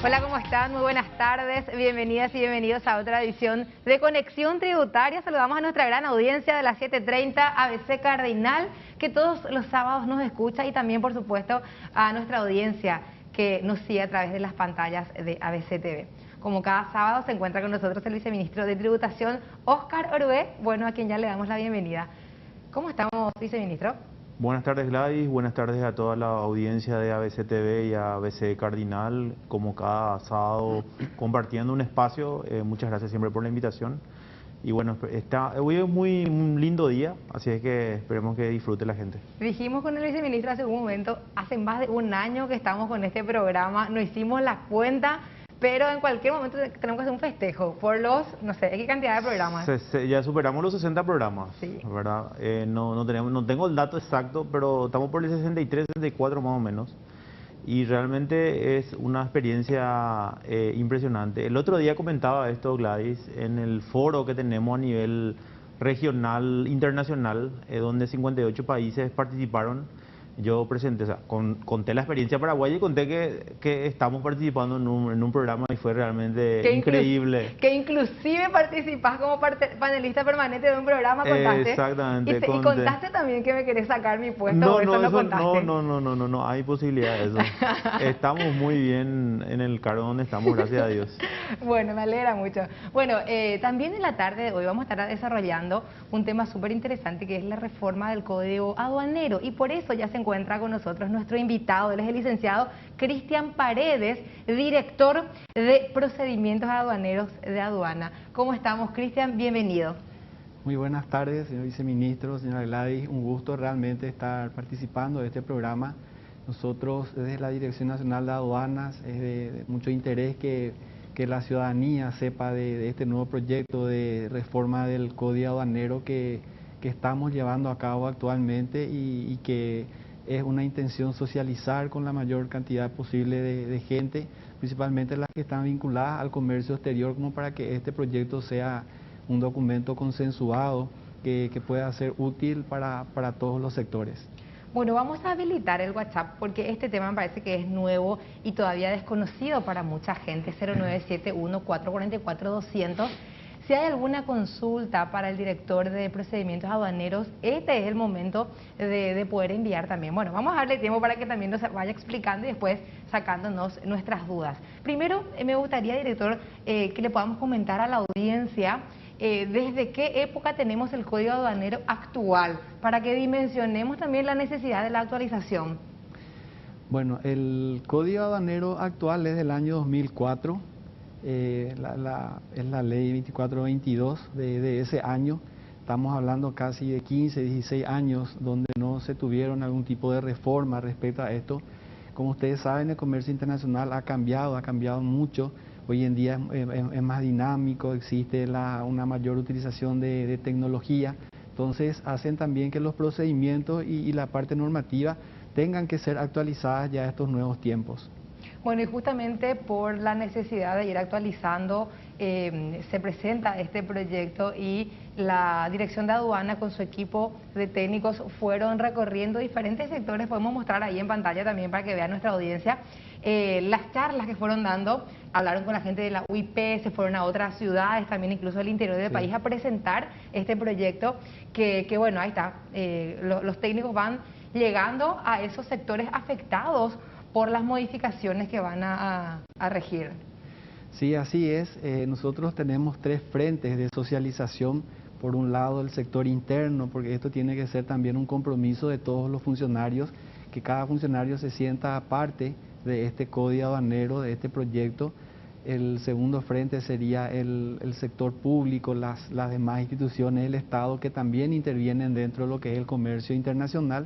Hola, ¿cómo están? Muy buenas tardes, bienvenidas y bienvenidos a otra edición de Conexión Tributaria. Saludamos a nuestra gran audiencia de las 7:30 ABC Cardinal, que todos los sábados nos escucha, y también, por supuesto, a nuestra audiencia que nos sigue a través de las pantallas de ABC TV. Como cada sábado se encuentra con nosotros el viceministro de Tributación, Óscar Orué, bueno, a quien ya le damos la bienvenida. ¿Cómo estamos, viceministro? Buenas tardes, Gladys, buenas tardes a toda la audiencia de ABC TV y a ABC Cardinal, como cada sábado compartiendo un espacio. Muchas gracias siempre por la invitación. Y bueno, hoy es un lindo día, así es que esperemos que disfrute la gente. Dijimos con el viceministro hace un momento, hace más de un año que estamos con este programa, no hicimos la cuenta, pero en cualquier momento tenemos que hacer un festejo por los, no sé, ¿qué cantidad de programas? Ya superamos los 60 programas, Sí. ¿Verdad? No tengo el dato exacto, pero estamos por el 63, 64 más o menos. Y realmente es una experiencia impresionante. El otro día comentaba esto, Gladys, en el foro que tenemos a nivel regional, internacional, donde 58 países participaron. Yo presenté, o sea, conté la experiencia paraguaya y conté que estamos participando en un programa y fue realmente increíble. Que inclusive participás como panelista permanente de un programa, contaste. Exactamente. Y contaste también que me querés sacar mi puesto, No hay posibilidad de eso. Estamos muy bien en el cargo donde estamos, gracias a Dios. Bueno, me alegra mucho. Bueno, también en la tarde de hoy vamos a estar desarrollando un tema súper interesante, que es la reforma del Código Aduanero, y por eso ya se encuentra con nosotros nuestro invitado. Él es el licenciado Cristian Paredes, director de Procedimientos Aduaneros de Aduana. ¿Cómo estamos, Cristian? Bienvenido. Muy buenas tardes, señor viceministro, señora Gladys. Un gusto realmente estar participando de este programa. Nosotros, desde la Dirección Nacional de Aduanas, es de mucho interés que la ciudadanía sepa de este nuevo proyecto de reforma del Código Aduanero que estamos llevando a cabo actualmente y que es una intención socializar con la mayor cantidad posible de gente, principalmente las que están vinculadas al comercio exterior, como para que este proyecto sea un documento consensuado que pueda ser útil para todos los sectores. Bueno, vamos a habilitar el WhatsApp porque este tema me parece que es nuevo y todavía desconocido para mucha gente. 0971-444-200. Si hay alguna consulta para el director de procedimientos aduaneros, este es el momento de poder enviar también. Bueno, vamos a darle tiempo para que también nos vaya explicando y después sacándonos nuestras dudas. Primero, me gustaría, director, que le podamos comentar a la audiencia desde qué época tenemos el Código Aduanero actual, para que dimensionemos también la necesidad de la actualización. Bueno, el Código Aduanero actual es del año 2004. Es la ley 2422 de ese año. Estamos hablando casi de 15, 16 años donde no se tuvieron algún tipo de reforma respecto a esto. Como ustedes saben, el comercio internacional ha cambiado mucho. Hoy en día es más dinámico, existe una mayor utilización de tecnología. Entonces hacen también que los procedimientos y la parte normativa tengan que ser actualizadas ya a estos nuevos tiempos. Bueno, y justamente por la necesidad de ir actualizando, se presenta este proyecto y la Dirección de Aduana con su equipo de técnicos fueron recorriendo diferentes sectores. Podemos mostrar ahí en pantalla también para que vea nuestra audiencia las charlas que fueron dando. Hablaron con la gente de la UIP, se fueron a otras ciudades, también incluso al interior del país, a presentar este proyecto que bueno, ahí está. Los técnicos van llegando a esos sectores afectados por las modificaciones que van a regir. Sí, así es. Nosotros tenemos tres frentes de socialización. Por un lado, el sector interno, porque esto tiene que ser también un compromiso de todos los funcionarios, que cada funcionario se sienta parte de este código aduanero, de este proyecto. El segundo frente sería el sector público, las demás instituciones del Estado que también intervienen dentro de lo que es el comercio internacional.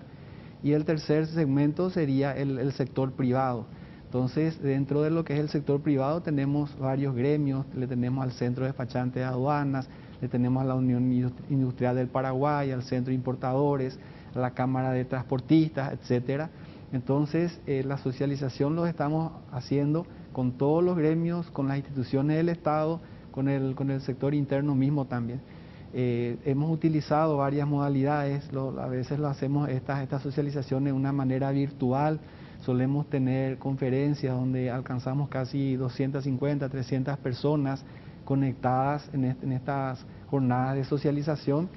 Y el tercer segmento sería el sector privado. Entonces, dentro de lo que es el sector privado tenemos varios gremios. Le tenemos al Centro Despachante de Aduanas, le tenemos a la Unión Industrial del Paraguay, al Centro de Importadores, a la Cámara de Transportistas, etcétera. Entonces, la socialización lo estamos haciendo con todos los gremios, con las instituciones del Estado, con el sector interno mismo también. Hemos utilizado varias modalidades, a veces lo hacemos esta socialización de una manera virtual, solemos tener conferencias donde alcanzamos casi 250, 300 personas conectadas en estas jornadas de socialización,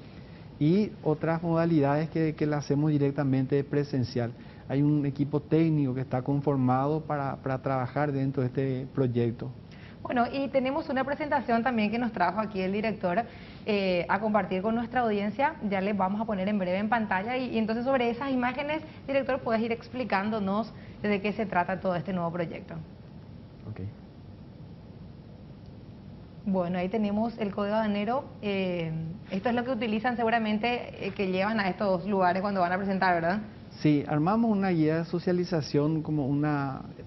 y otras modalidades que la hacemos directamente presencial. Hay un equipo técnico que está conformado para trabajar dentro de este proyecto. Bueno, y tenemos una presentación también que nos trajo aquí el director a compartir con nuestra audiencia. Ya les vamos a poner en breve en pantalla y entonces sobre esas imágenes, director, puedes ir explicándonos de qué se trata todo este nuevo proyecto. Okay. Bueno, ahí tenemos el código aduanero. Esto es lo que utilizan seguramente, que llevan a estos lugares cuando van a presentar, ¿verdad? Sí, armamos una guía de socialización como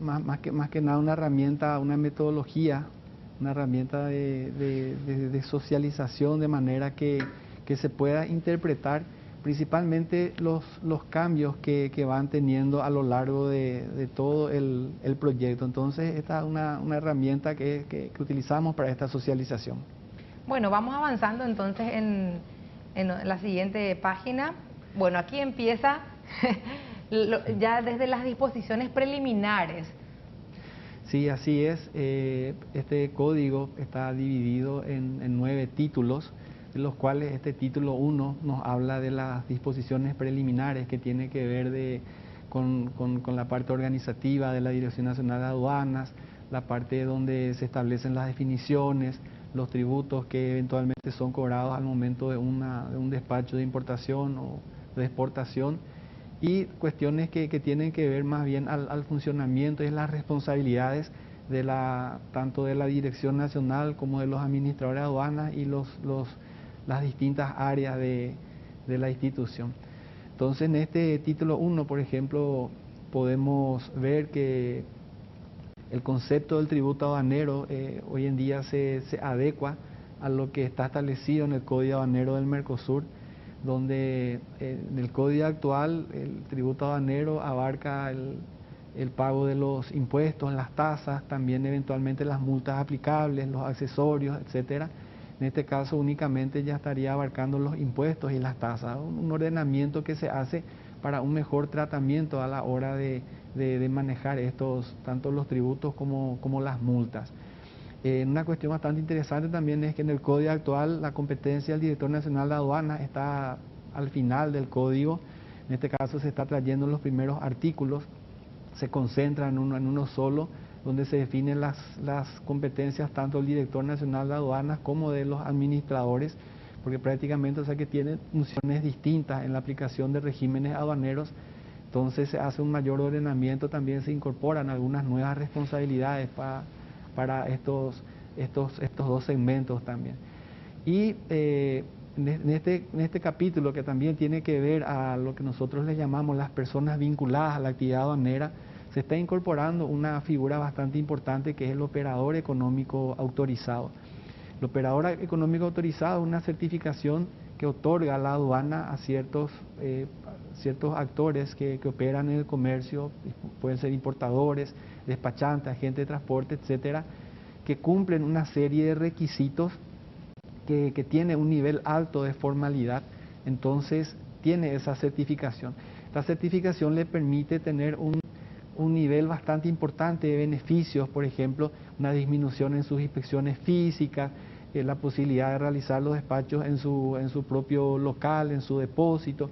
más que nada una herramienta, una metodología, una herramienta de socialización, de manera que se pueda interpretar principalmente los cambios que van teniendo a lo largo de todo el proyecto. Entonces, esta es una herramienta que utilizamos para esta socialización. Bueno, vamos avanzando entonces en la siguiente página. Bueno, aquí empieza ya desde las disposiciones preliminares. Sí, así es. Este código está dividido en 9 títulos, de los cuales este título 1 nos habla de las disposiciones preliminares, que tiene que ver con la parte organizativa de la Dirección Nacional de Aduanas, la parte donde se establecen las definiciones, los tributos que eventualmente son cobrados al momento de un despacho de importación o de exportación, y cuestiones que tienen que ver más bien al funcionamiento y las responsabilidades tanto de la Dirección Nacional como de los administradores de aduanas y las distintas áreas de la institución. Entonces, en este título 1, por ejemplo, podemos ver que el concepto del tributo aduanero hoy en día se adecua a lo que está establecido en el Código Aduanero del Mercosur, donde en el código actual el tributo aduanero abarca el pago de los impuestos, las tasas, también eventualmente las multas aplicables, los accesorios, etcétera. En este caso únicamente ya estaría abarcando los impuestos y las tasas, un ordenamiento que se hace para un mejor tratamiento a la hora de manejar tanto los tributos como las multas. Una cuestión bastante interesante también es que en el código actual la competencia del Director Nacional de Aduanas está al final del código. En este caso se está trayendo los primeros artículos, se concentra en uno solo, donde se definen las competencias tanto del Director Nacional de Aduanas como de los administradores, porque prácticamente, o sea, que tienen funciones distintas en la aplicación de regímenes aduaneros. Entonces se hace un mayor ordenamiento, también se incorporan algunas nuevas responsabilidades para estos dos segmentos también. Y en este capítulo, que también tiene que ver a lo que nosotros le llamamos las personas vinculadas a la actividad aduanera, se está incorporando una figura bastante importante, que es el operador económico autorizado. El operador económico autorizado es una certificación que otorga la aduana a ciertos actores que operan en el comercio, pueden ser importadores, despachantes, agentes de transporte, etcétera, que cumplen una serie de requisitos que tiene un nivel alto de formalidad. Entonces tiene esa certificación. La certificación le permite tener un nivel bastante importante de beneficios, por ejemplo, una disminución en sus inspecciones físicas, la posibilidad de realizar los despachos en su propio local, en su depósito.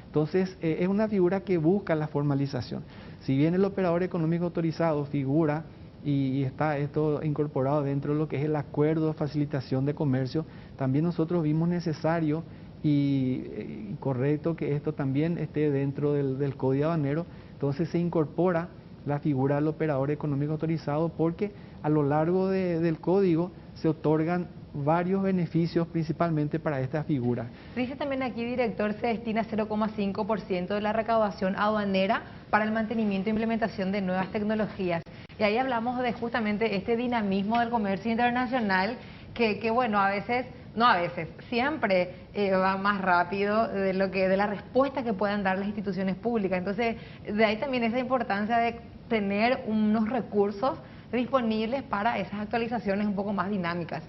Entonces, es una figura que busca la formalización. Si bien el operador económico autorizado figura y está esto incorporado dentro de lo que es el acuerdo de facilitación de comercio, también nosotros vimos necesario y correcto que esto también esté dentro del Código Aduanero. Entonces se incorpora la figura del operador económico autorizado, porque a lo largo del código se otorgan varios beneficios principalmente para esta figura. Dice también aquí, director, se destina 0,5% de la recaudación aduanera para el mantenimiento e implementación de nuevas tecnologías. Y ahí hablamos de justamente este dinamismo del comercio internacional que bueno, siempre va más rápido de la respuesta que puedan dar las instituciones públicas. Entonces, de ahí también esa importancia de tener unos recursos disponibles para esas actualizaciones un poco más dinámicas.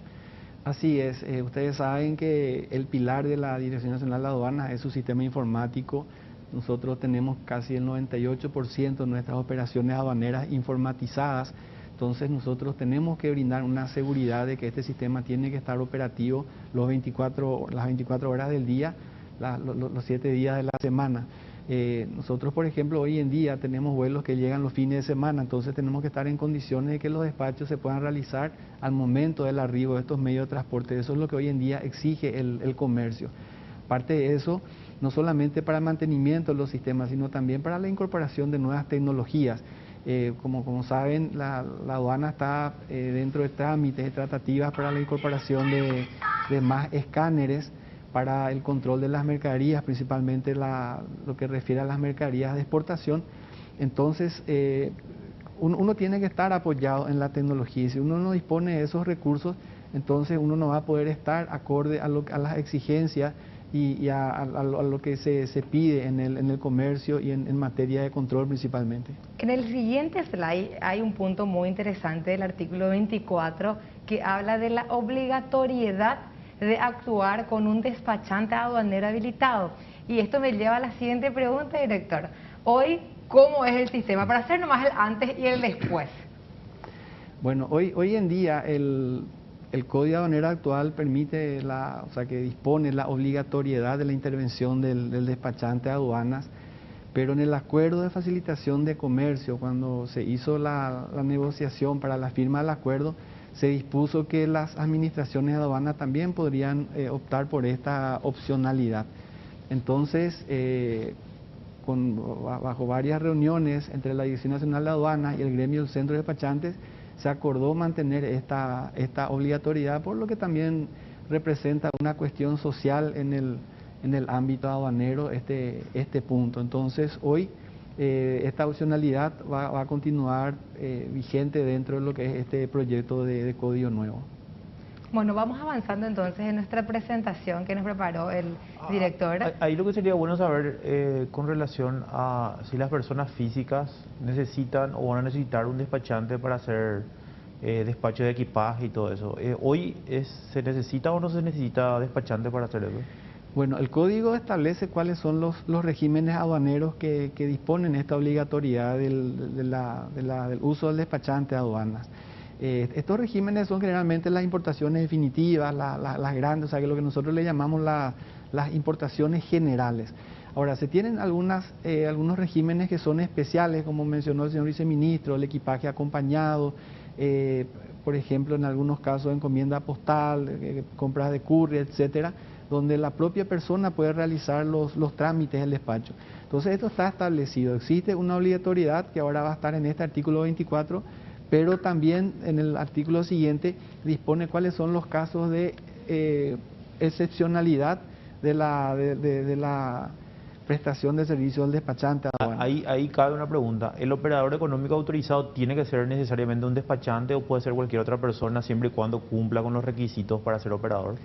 Así es, ustedes saben que el pilar de la Dirección Nacional de Aduanas es su sistema informático nosotros tenemos casi el 98% de nuestras operaciones aduaneras informatizadas. Entonces nosotros tenemos que brindar una seguridad de que este sistema tiene que estar operativo las 24 horas del día, los 7 días de la semana. Nosotros, por ejemplo, hoy en día tenemos vuelos que llegan los fines de semana, entonces tenemos que estar en condiciones de que los despachos se puedan realizar al momento del arribo de estos medios de transporte. Eso es lo que hoy en día exige el comercio. Aparte de eso, no solamente para el mantenimiento de los sistemas, sino también para la incorporación de nuevas tecnologías. Como saben, la aduana está dentro de trámites, de tratativas para la incorporación de más escáneres para el control de las mercaderías, principalmente lo que refiere a las mercaderías de exportación. Entonces, uno tiene que estar apoyado en la tecnología, y si uno no dispone de esos recursos, entonces uno no va a poder estar acorde a las exigencias y a lo que se pide en el comercio y en materia de control principalmente. En el siguiente slide hay un punto muy interesante del artículo 24 que habla de la obligatoriedad de actuar con un despachante aduanero habilitado. Y esto me lleva a la siguiente pregunta, director. Hoy, ¿cómo es el sistema? Para hacer nomás el antes y el después. Bueno, hoy en día el Código Aduanero actual permite, que dispone la obligatoriedad de la intervención del despachante de aduanas, pero en el acuerdo de facilitación de comercio, cuando se hizo la negociación para la firma del acuerdo, se dispuso que las administraciones de aduana también podrían optar por esta opcionalidad. Entonces, bajo varias reuniones entre la Dirección Nacional de Aduanas y el gremio del Centro de Despachantes, se acordó mantener esta obligatoriedad, por lo que también representa una cuestión social en el ámbito aduanero este punto. Entonces, hoy esta opcionalidad va a continuar vigente dentro de lo que es este proyecto de código nuevo. Bueno, vamos avanzando entonces en nuestra presentación que nos preparó el director. Ahí lo que sería bueno saber con relación a si las personas físicas necesitan o van a necesitar un despachante para hacer despacho de equipaje y todo eso. ¿Hoy se necesita o no se necesita despachante para hacer eso? Bueno, el código establece cuáles son los regímenes aduaneros que disponen esta obligatoriedad del uso del despachante de aduanas. Estos regímenes son generalmente las importaciones definitivas, las grandes, o sea, que lo que nosotros le llamamos las importaciones generales. Ahora, se tienen algunos regímenes que son especiales, como mencionó el señor viceministro, el equipaje acompañado, por ejemplo, en algunos casos encomienda postal, compras de courier, etcétera, donde la propia persona puede realizar los trámites del despacho. Entonces, esto está establecido. Existe una obligatoriedad que ahora va a estar en este artículo 24, pero también en el artículo siguiente dispone cuáles son los casos de excepcionalidad de la prestación de servicio del despachante. Ahí cabe una pregunta. ¿El operador económico autorizado tiene que ser necesariamente un despachante o puede ser cualquier otra persona siempre y cuando cumpla con los requisitos para ser operador?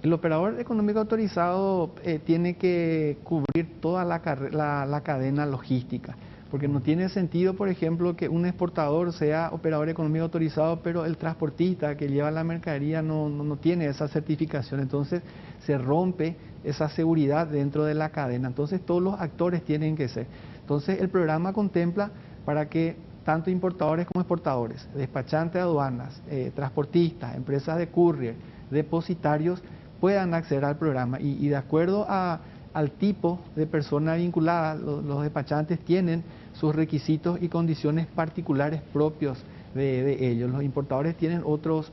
El operador económico autorizado tiene que cubrir toda la cadena logística, porque no tiene sentido, por ejemplo, que un exportador sea operador económico autorizado, pero el transportista que lleva la mercadería no tiene esa certificación. Entonces se rompe esa seguridad dentro de la cadena. Entonces todos los actores tienen que ser. Entonces el programa contempla para que tanto importadores como exportadores, despachantes de aduanas, transportistas, empresas de courier, depositarios, puedan acceder al programa y de acuerdo al tipo de persona vinculada, los despachantes tienen sus requisitos y condiciones particulares propios de ellos. Los importadores tienen otros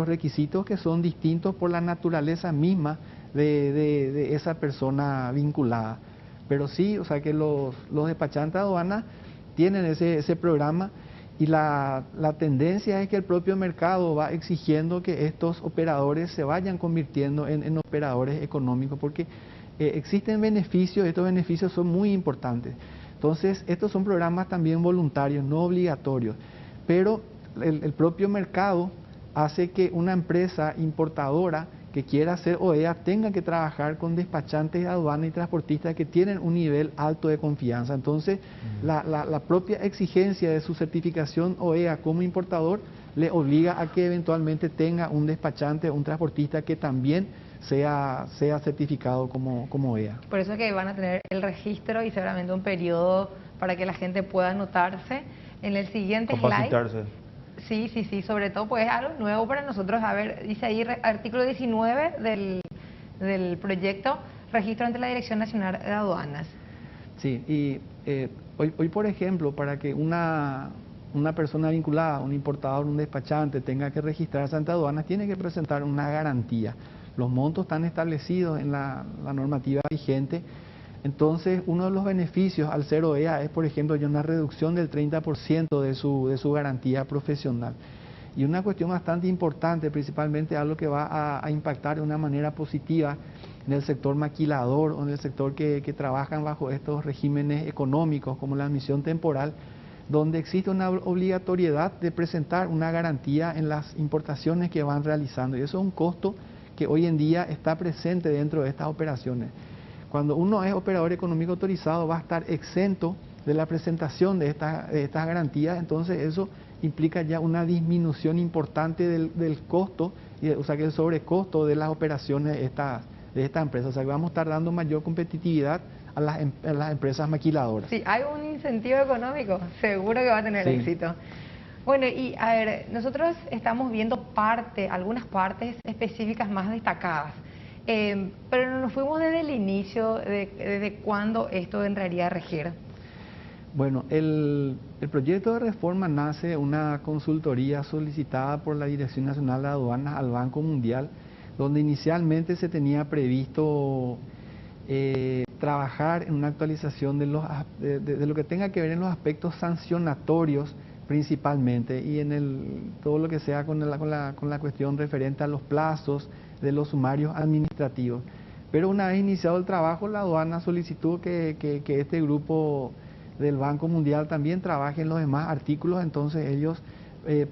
requisitos que son distintos por la naturaleza misma de esa persona vinculada. Pero sí, o sea que los despachantes de aduanas tienen ese programa. Y la tendencia es que el propio mercado va exigiendo que estos operadores se vayan convirtiendo en operadores económicos, porque existen beneficios, estos beneficios son muy importantes. Entonces, estos son programas también voluntarios, no obligatorios, pero el propio mercado hace que una empresa importadora que quiera hacer OEA tenga que trabajar con despachantes de aduana y transportistas que tienen un nivel alto de confianza. Entonces, la propia exigencia de su certificación OEA como importador le obliga a que eventualmente tenga un despachante o un transportista que también sea certificado como EA. Por eso es que van a tener el registro y seguramente un periodo para que la gente pueda anotarse. En el siguiente Capacitarse. slide, sí, sobre todo pues es algo nuevo para nosotros. A ver, dice ahí artículo 19 del proyecto, registro ante la Dirección Nacional de Aduanas. Sí, y hoy por ejemplo, para que una persona vinculada, un importador, un despachante, tenga que registrarse ante aduanas, tiene que presentar una garantía. Los montos están establecidos en la normativa vigente. Entonces, uno de los beneficios al ser OEA es, por ejemplo, una reducción del 30% de su garantía profesional. Y una cuestión bastante importante, principalmente algo que va a impactar de una manera positiva en el sector maquilador o en el sector que trabajan bajo estos regímenes económicos como la admisión temporal, donde existe una obligatoriedad de presentar una garantía en las importaciones que van realizando. Y eso es un costo que hoy en día está presente dentro de estas operaciones. Cuando uno es operador económico autorizado va a estar exento de la presentación de estas garantías, entonces eso implica ya una disminución importante del costo, o sea que el sobrecosto de las operaciones de esta empresa, o sea que vamos a estar dando mayor competitividad a las empresas maquiladoras. Sí, hay un incentivo económico, seguro que va a tener éxito. Bueno, y a ver, nosotros estamos viendo algunas partes específicas más destacadas, pero no nos fuimos desde el inicio, desde cuándo esto entraría a regir. Bueno, el proyecto de reforma nace de una consultoría solicitada por la Dirección Nacional de Aduanas al Banco Mundial, donde inicialmente se tenía previsto trabajar en una actualización de lo que tenga que ver en los aspectos sancionatorios principalmente y en todo lo que sea con la cuestión referente a los plazos de los sumarios administrativos. Pero una vez iniciado el trabajo, la aduana solicitó que este grupo del Banco Mundial también trabaje en los demás artículos, entonces ellos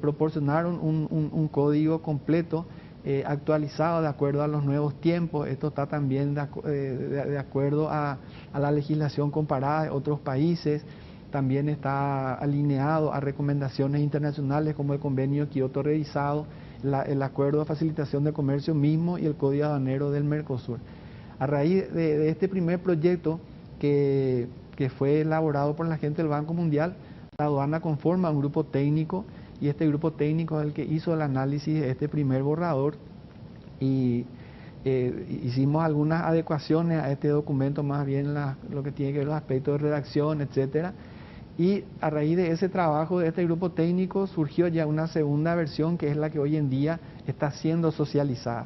proporcionaron un código completo actualizado de acuerdo a los nuevos tiempos. Esto está también de acuerdo a la legislación comparada de otros países, también está alineado a recomendaciones internacionales como el convenio Kioto revisado, el acuerdo de facilitación de comercio mismo y el código aduanero del Mercosur. A raíz de este primer proyecto que fue elaborado por la gente del Banco Mundial, la aduana conforma un grupo técnico y este grupo técnico es el que hizo el análisis de este primer borrador y hicimos algunas adecuaciones a este documento, más bien lo que tiene que ver los aspectos de redacción, etcétera. Y a raíz de ese trabajo de este grupo técnico surgió ya una segunda versión que es la que hoy en día está siendo socializada.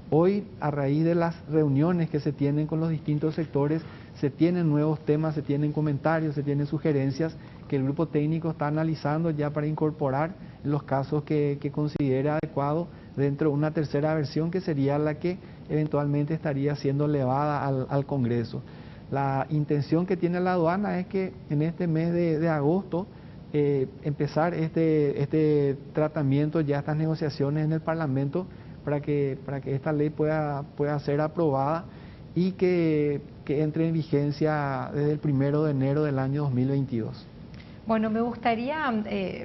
Hoy, a raíz de las reuniones que se tienen con los distintos sectores, se tienen nuevos temas, se tienen comentarios, se tienen sugerencias que el grupo técnico está analizando ya para incorporar en los casos que considera adecuado dentro de una tercera versión que sería la que eventualmente estaría siendo elevada al Congreso. La intención que tiene la aduana es que en este mes de agosto empezar este tratamiento, ya estas negociaciones en el Parlamento para que esta ley pueda ser aprobada y que entre en vigencia desde el 1 de enero del año 2022. Bueno, me gustaría,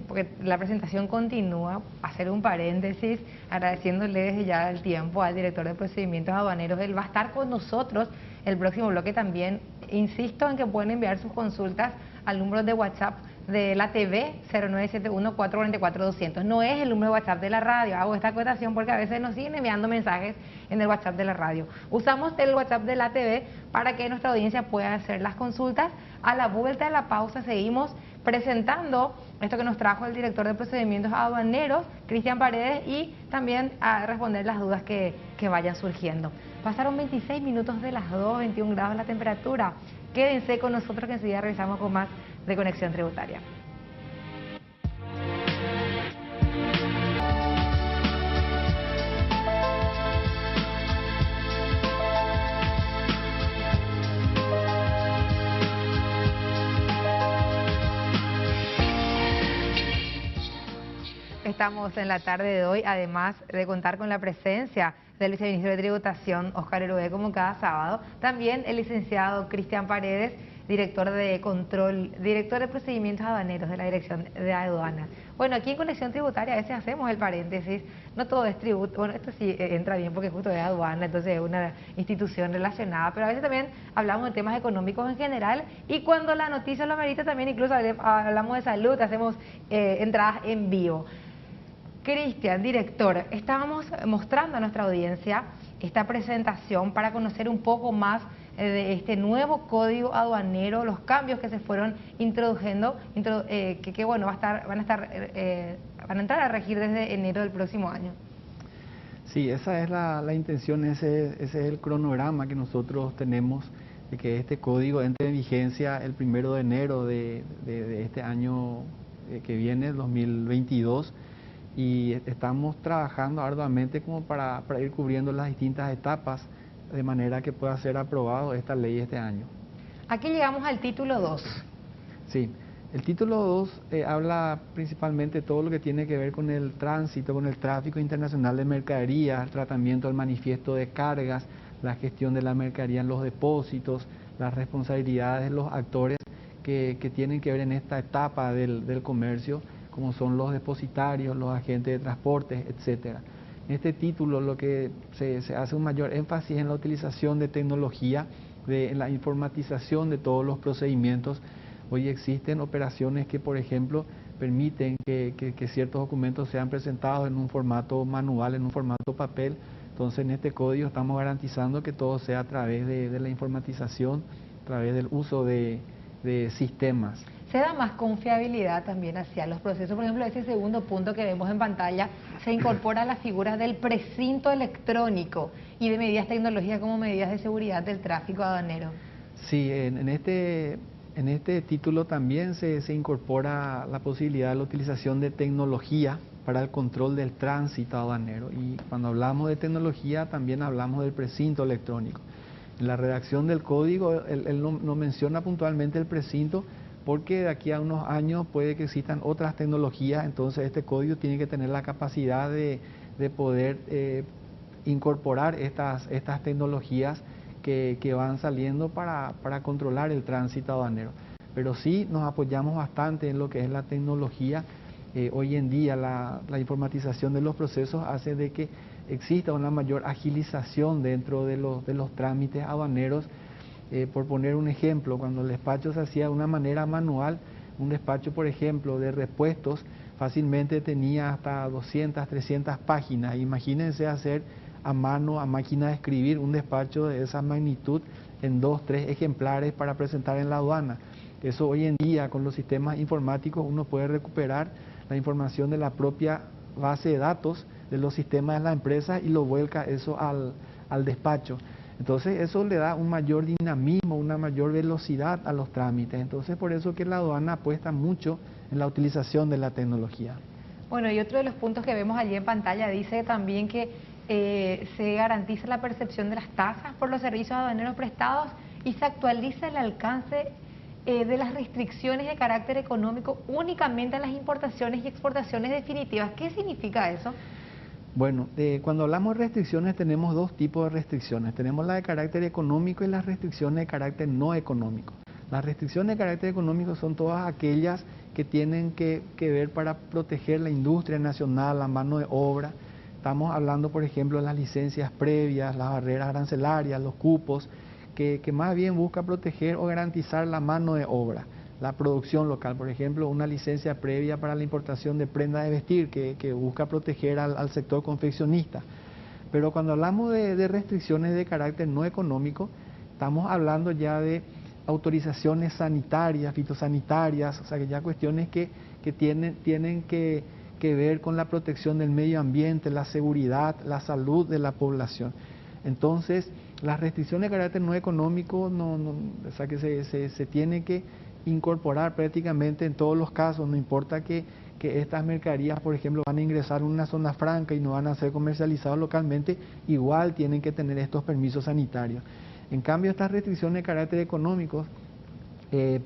porque la presentación continúa, hacer un paréntesis agradeciéndole desde ya el tiempo al director de procedimientos aduaneros. Él va a estar con nosotros el próximo bloque también. Insisto en que pueden enviar sus consultas al número de WhatsApp de la TV 0971-444-200. No es el número de WhatsApp de la radio. Hago esta acotación porque a veces nos siguen enviando mensajes en el WhatsApp de la radio. Usamos el WhatsApp de la TV para que nuestra audiencia pueda hacer las consultas. A la vuelta de la pausa seguimos presentando esto que nos trajo el director de procedimientos aduaneros, Cristian Paredes, y también a responder las dudas que vayan surgiendo. Pasaron 26 minutos de las 2, 21 grados la temperatura. Quédense con nosotros que enseguida regresamos con más de Conexión Tributaria. Estamos en la tarde de hoy, además de contar con la presencia del viceministro de Tributación, Óscar Erué, como cada sábado, también el licenciado Cristian Paredes, director de control, director de procedimientos aduaneros de la Dirección de Aduanas. Bueno, aquí en Conexión Tributaria a veces hacemos el paréntesis, no todo es tributo, bueno, esto sí entra bien porque justo es aduana, entonces es una institución relacionada, pero a veces también hablamos de temas económicos en general y cuando la noticia lo amerita también incluso hablamos de salud, hacemos entradas en vivo. Cristian, director, estábamos mostrando a nuestra audiencia esta presentación para conocer un poco más de este nuevo código aduanero, los cambios que se fueron introduciendo, que bueno, van a entrar a regir desde enero del próximo año. Sí, esa es la intención, ese es el cronograma que nosotros tenemos de que este código entre en vigencia el 1 de enero de este año que viene, 2022. Y estamos trabajando arduamente como para ir cubriendo las distintas etapas de manera que pueda ser aprobado esta ley este año. Aquí llegamos al título 2. Sí, el título 2 habla principalmente de todo lo que tiene que ver con el tránsito, con el tráfico internacional de mercaderías, el tratamiento del manifiesto de cargas, la gestión de la mercadería en los depósitos, las responsabilidades de los actores que tienen que ver en esta etapa del comercio, como son los depositarios, los agentes de transporte, etcétera. En este título lo que se hace un mayor énfasis en la utilización de tecnología, en la informatización de todos los procedimientos. Hoy existen operaciones que, por ejemplo, permiten que ciertos documentos sean presentados en un formato manual, en un formato papel. Entonces, en este código estamos garantizando que todo sea a través de la informatización, a través del uso de sistemas. Se da más confiabilidad también hacia los procesos. Por ejemplo, ese segundo punto que vemos en pantalla, se incorpora la figura del precinto electrónico y de medidas tecnológicas como medidas de seguridad del tráfico aduanero. Sí, en este título también se incorpora la posibilidad de la utilización de tecnología para el control del tránsito aduanero. Y cuando hablamos de tecnología también hablamos del precinto electrónico. En la redacción del código él no menciona puntualmente el precinto, porque de aquí a unos años puede que existan otras tecnologías, entonces este código tiene que tener la capacidad de poder incorporar estas tecnologías que van saliendo para controlar el tránsito aduanero. Pero sí nos apoyamos bastante en lo que es la tecnología. Hoy en día la informatización de los procesos hace de que exista una mayor agilización dentro de los trámites aduaneros. Por poner un ejemplo, cuando el despacho se hacía de una manera manual, un despacho, por ejemplo, de repuestos, fácilmente tenía hasta 200, 300 páginas. Imagínense hacer a mano, a máquina de escribir, un despacho de esa magnitud en 2, 3 ejemplares para presentar en la aduana. Eso hoy en día, con los sistemas informáticos, uno puede recuperar la información de la propia base de datos de los sistemas de la empresa y lo vuelca eso al despacho. Entonces eso le da un mayor dinamismo, una mayor velocidad a los trámites. Entonces por eso que la aduana apuesta mucho en la utilización de la tecnología. Bueno, y otro de los puntos que vemos allí en pantalla dice también que se garantiza la percepción de las tasas por los servicios aduaneros prestados y se actualiza el alcance de las restricciones de carácter económico únicamente a las importaciones y exportaciones definitivas. ¿Qué significa eso? Bueno, cuando hablamos de restricciones tenemos dos tipos de restricciones. Tenemos la de carácter económico y las restricciones de carácter no económico. Las restricciones de carácter económico son todas aquellas que tienen que ver para proteger la industria nacional, la mano de obra. Estamos hablando, por ejemplo, de las licencias previas, las barreras arancelarias, los cupos, que más bien busca proteger o garantizar la mano de obra. La producción local, por ejemplo, una licencia previa para la importación de prendas de vestir que busca proteger al sector confeccionista. Pero cuando hablamos de restricciones de carácter no económico, estamos hablando ya de autorizaciones sanitarias, fitosanitarias, o sea que ya cuestiones que tienen que ver con la protección del medio ambiente, la seguridad, la salud de la población. Entonces, las restricciones de carácter no económico, o sea que se tiene que incorporar prácticamente en todos los casos, no importa que estas mercaderías, por ejemplo, van a ingresar en una zona franca y no van a ser comercializadas localmente, igual tienen que tener estos permisos sanitarios. En cambio, estas restricciones de carácter económico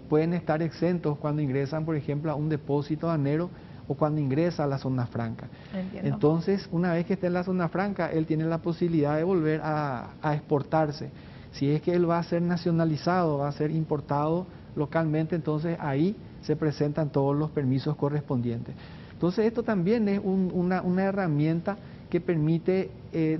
pueden estar exentos cuando ingresan, por ejemplo, a un depósito aduanero o cuando ingresa a la zona franca. Entiendo. Entonces, una vez que esté en la zona franca, él tiene la posibilidad de volver a exportarse. Si es que él va a ser nacionalizado, va a ser importado localmente, entonces ahí se presentan todos los permisos correspondientes. Entonces esto también es una herramienta que permite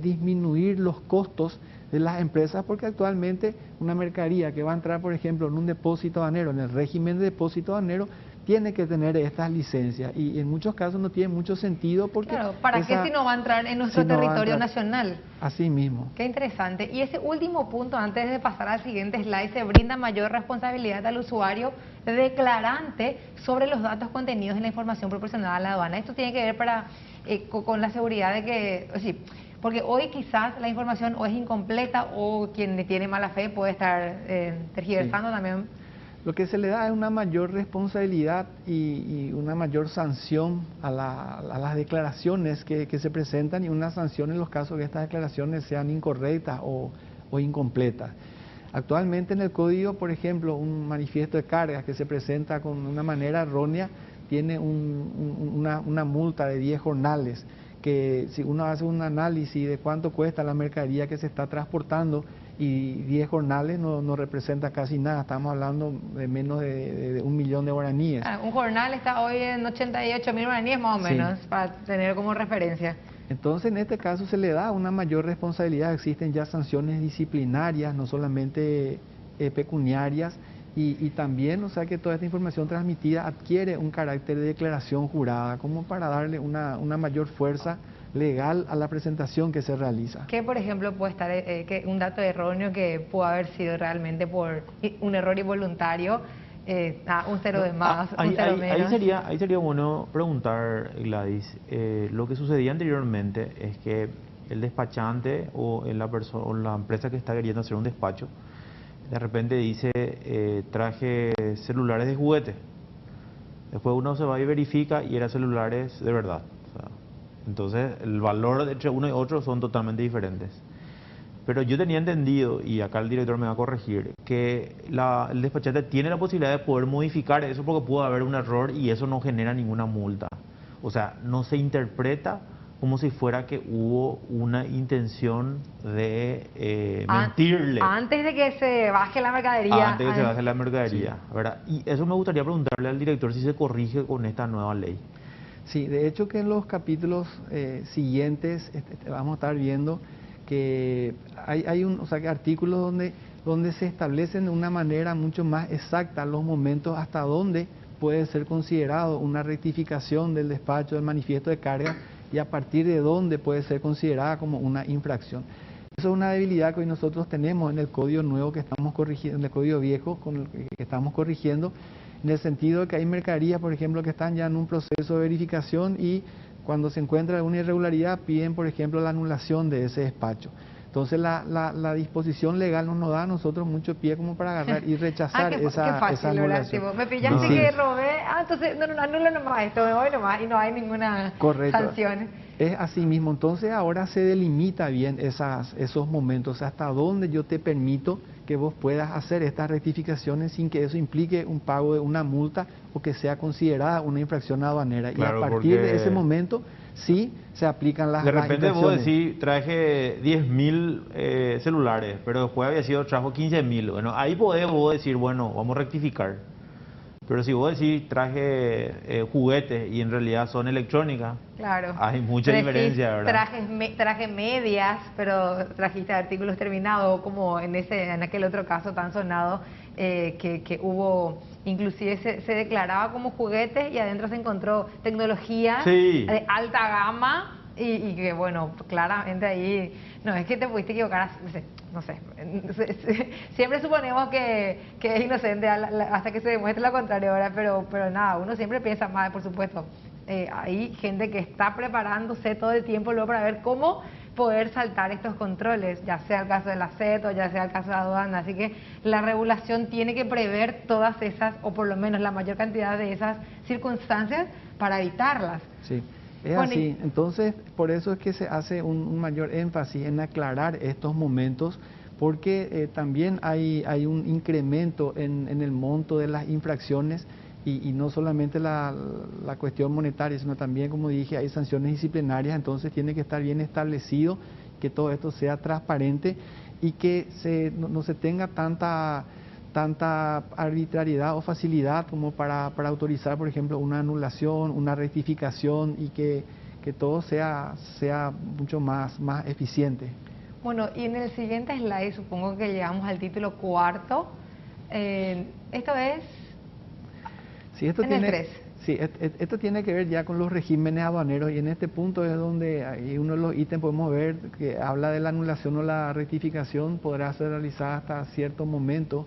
disminuir los costos de las empresas, porque actualmente una mercadería que va a entrar, por ejemplo, en un depósito aduanero, en el régimen de depósito aduanero, tiene que tener estas licencias y en muchos casos no tiene mucho sentido porque... Claro, ¿para qué si no va a entrar en nuestro territorio nacional? Así mismo. Qué interesante. Y ese último punto, antes de pasar al siguiente slide, se brinda mayor responsabilidad al usuario declarante sobre los datos contenidos en la información proporcionada a la aduana. Esto tiene que ver con la seguridad de que... Sí, porque hoy quizás la información o es incompleta o quien tiene mala fe puede estar tergiversando también. Lo que se le da es una mayor responsabilidad y una mayor sanción a las declaraciones que se presentan, y una sanción en los casos que estas declaraciones sean incorrectas o incompletas. Actualmente en el código, por ejemplo, un manifiesto de cargas que se presenta con una manera errónea tiene una multa de 10 jornales, que si uno hace un análisis de cuánto cuesta la mercadería que se está transportando, y 10 jornales no representa casi nada, estamos hablando de menos de 1 millón de guaraníes. Un jornal está hoy en 88.000 guaraníes más o menos, para tener como referencia. Entonces en este caso se le da una mayor responsabilidad, existen ya sanciones disciplinarias, no solamente pecuniarias, y también, o sea, que toda esta información transmitida adquiere un carácter de declaración jurada, como para darle una mayor fuerza legal a la presentación que se realiza. ¿Qué, por ejemplo, puede estar un dato erróneo que pudo haber sido realmente por un error involuntario? Un cero de más, un cero menos. Ahí sería bueno preguntar, Gladys, lo que sucedía anteriormente es que el despachante o la empresa que está queriendo hacer un despacho, de repente dice, traje celulares de juguete. Después uno se va y verifica y eran celulares de verdad. O sea, entonces el valor entre uno y otro son totalmente diferentes. Pero yo tenía entendido, y acá el director me va a corregir, que el despachante tiene la posibilidad de poder modificar eso porque pudo haber un error y eso no genera ninguna multa. O sea, no se interpreta como si fuera que hubo una intención de mentirle. Antes de que se baje la mercadería. Antes de que se baje la mercadería, sí. ¿Verdad? Y eso me gustaría preguntarle al director si se corrige con esta nueva ley. Sí, de hecho que en los capítulos siguientes vamos a estar viendo que hay artículos donde se establecen de una manera mucho más exacta los momentos hasta donde puede ser considerado una rectificación del despacho del manifiesto de carga y a partir de dónde puede ser considerada como una infracción. Eso es una debilidad que hoy nosotros tenemos en el código nuevo que estamos corrigiendo, en el código viejo con el que estamos corrigiendo, en el sentido de que hay mercaderías, por ejemplo, que están ya en un proceso de verificación y cuando se encuentra alguna irregularidad piden, por ejemplo, la anulación de ese despacho. Entonces la disposición legal no nos da a nosotros mucho pie como para agarrar y rechazar esa anulación. Me pillaste que robé, entonces no anula nomás esto, me voy nomás y no hay ninguna sanción. Es así mismo, entonces ahora se delimita bien esos momentos, hasta dónde yo te permito que vos puedas hacer estas rectificaciones sin que eso implique un pago de una multa o que sea considerada una infracción aduanera. Claro, y a partir de ese momento sí se aplican las infracciones. De repente vos decís, traje 10.000 celulares, pero después había sido, trajo 15.000. Bueno, ahí podés vos decir, bueno, vamos a rectificar. Pero si vos decís, traje juguetes y en realidad son electrónicas, claro, hay mucha diferencia, ¿verdad? Traje medias, pero trajiste artículos terminados, como en aquel otro caso tan sonado, que hubo, inclusive se declaraba como juguetes y adentro se encontró tecnología de alta gama y que bueno, claramente ahí, no es que te pudiste equivocar, no sé, siempre suponemos que es inocente hasta que se demuestre lo contrario, ¿verdad? Pero nada, uno siempre piensa mal, por supuesto. Hay gente que está preparándose todo el tiempo luego para ver cómo poder saltar estos controles, ya sea el caso de la CET o ya sea el caso de la aduana, así que la regulación tiene que prever todas esas, o por lo menos la mayor cantidad de esas circunstancias para evitarlas. Sí. Es así, entonces por eso es que se hace un mayor énfasis en aclarar estos momentos, porque también hay un incremento en el monto de las infracciones y no solamente la cuestión monetaria, sino también, como dije, hay sanciones disciplinarias, entonces tiene que estar bien establecido, que todo esto sea transparente y que no se tenga tanta arbitrariedad o facilidad como para autorizar, por ejemplo, una anulación, una rectificación y que todo sea mucho más eficiente. Bueno, y en el siguiente slide supongo que llegamos al título cuarto. Esto es Sí, esto en tiene, el 3. sí, esto tiene que ver ya con los regímenes aduaneros y en este punto es donde hay uno de los ítems podemos ver que habla de la anulación o la rectificación, podrá ser realizada hasta cierto momento,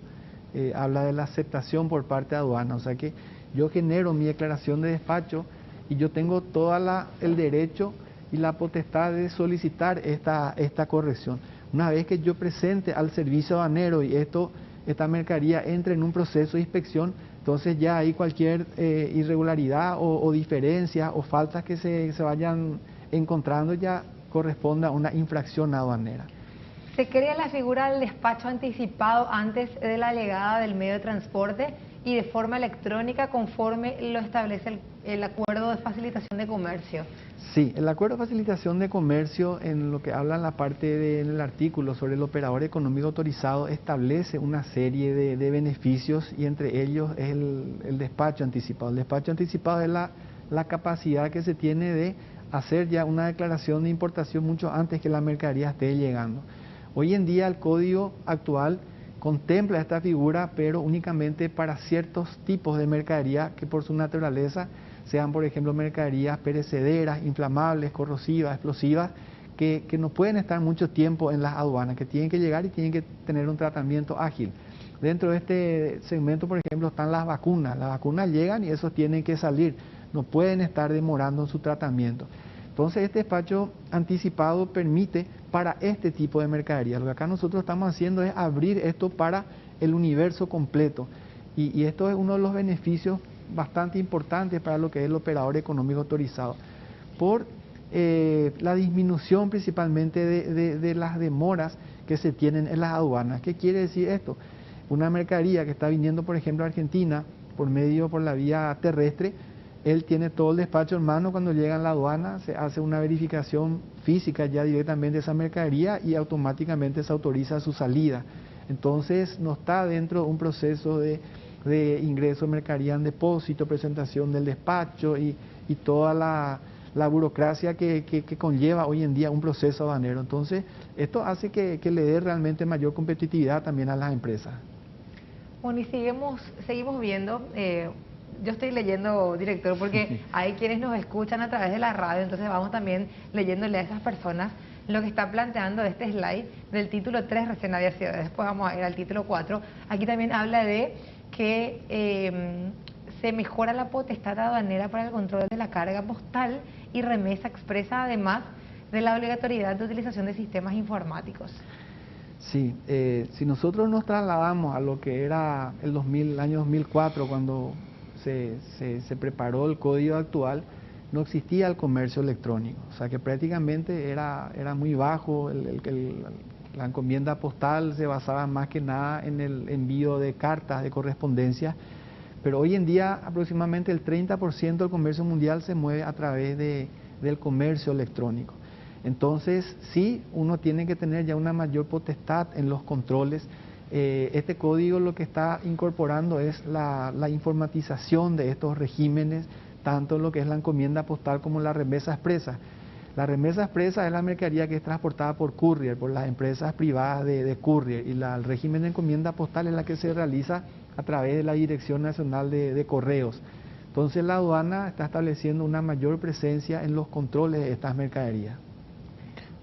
habla de la aceptación por parte de aduana, o sea que yo genero mi declaración de despacho y yo tengo todo el derecho y la potestad de solicitar esta corrección. Una vez que yo presente al servicio aduanero y esta mercadería entre en un proceso de inspección, entonces ya hay cualquier irregularidad o diferencia o faltas que se vayan encontrando ya corresponde a una infracción aduanera. Se crea la figura del despacho anticipado antes de la llegada del medio de transporte y de forma electrónica conforme lo establece el Acuerdo de Facilitación de Comercio. Sí, el Acuerdo de Facilitación de Comercio, en lo que habla en la parte en el artículo sobre el operador económico autorizado, establece una serie de beneficios y entre ellos es el despacho anticipado. El despacho anticipado es la capacidad que se tiene de hacer ya una declaración de importación mucho antes que la mercadería esté llegando. Hoy en día el código actual contempla esta figura, pero únicamente para ciertos tipos de mercadería que por su naturaleza sean, por ejemplo, mercaderías perecederas, inflamables, corrosivas, explosivas, que no pueden estar mucho tiempo en las aduanas, que tienen que llegar y tienen que tener un tratamiento ágil. Dentro de este segmento, por ejemplo, están las vacunas llegan y esos tienen que salir, no pueden estar demorando en su tratamiento. Entonces este despacho anticipado permite para este tipo de mercadería. Lo que acá nosotros estamos haciendo es abrir esto para el universo completo y esto es uno de los beneficios bastante importantes para lo que es el operador económico autorizado, por la disminución principalmente de las demoras que se tienen en las aduanas. ¿Qué quiere decir esto? Una mercadería que está viniendo, por ejemplo, a Argentina por la vía terrestre, él tiene todo el despacho en mano. Cuando llega a la aduana se hace una verificación física ya directamente de esa mercadería y automáticamente se autoriza su salida. Entonces no está dentro de un proceso de ingreso de mercadería en depósito, presentación del despacho y toda la burocracia que conlleva hoy en día un proceso aduanero. Entonces esto hace que le dé realmente mayor competitividad también a las empresas. Bueno, y seguimos viendo, yo estoy leyendo, director, porque hay quienes nos escuchan a través de la radio, entonces vamos también leyéndole a esas personas lo que está planteando este slide del título 3, recién había sido, después vamos a ir al título 4. Aquí también habla de que se mejora la potestad aduanera para el control de la carga postal y remesa expresa, además de la obligatoriedad de utilización de sistemas informáticos. Sí, si nosotros nos trasladamos a lo que era el año 2004, cuando se preparó el código actual, no existía el comercio electrónico, o sea que prácticamente era muy bajo, la encomienda postal se basaba más que nada en el envío de cartas de correspondencia, pero hoy en día aproximadamente el 30% del comercio mundial se mueve a través del comercio electrónico. Entonces sí, uno tiene que tener ya una mayor potestad en los controles. Este código lo que está incorporando es la informatización de estos regímenes, tanto lo que es la encomienda postal como la remesa expresa. La remesa expresa es la mercadería que es transportada por courier, por las empresas privadas de courier, y el régimen de encomienda postal es la que se realiza a través de la Dirección Nacional de Correos. Entonces la aduana está estableciendo una mayor presencia en los controles de estas mercaderías.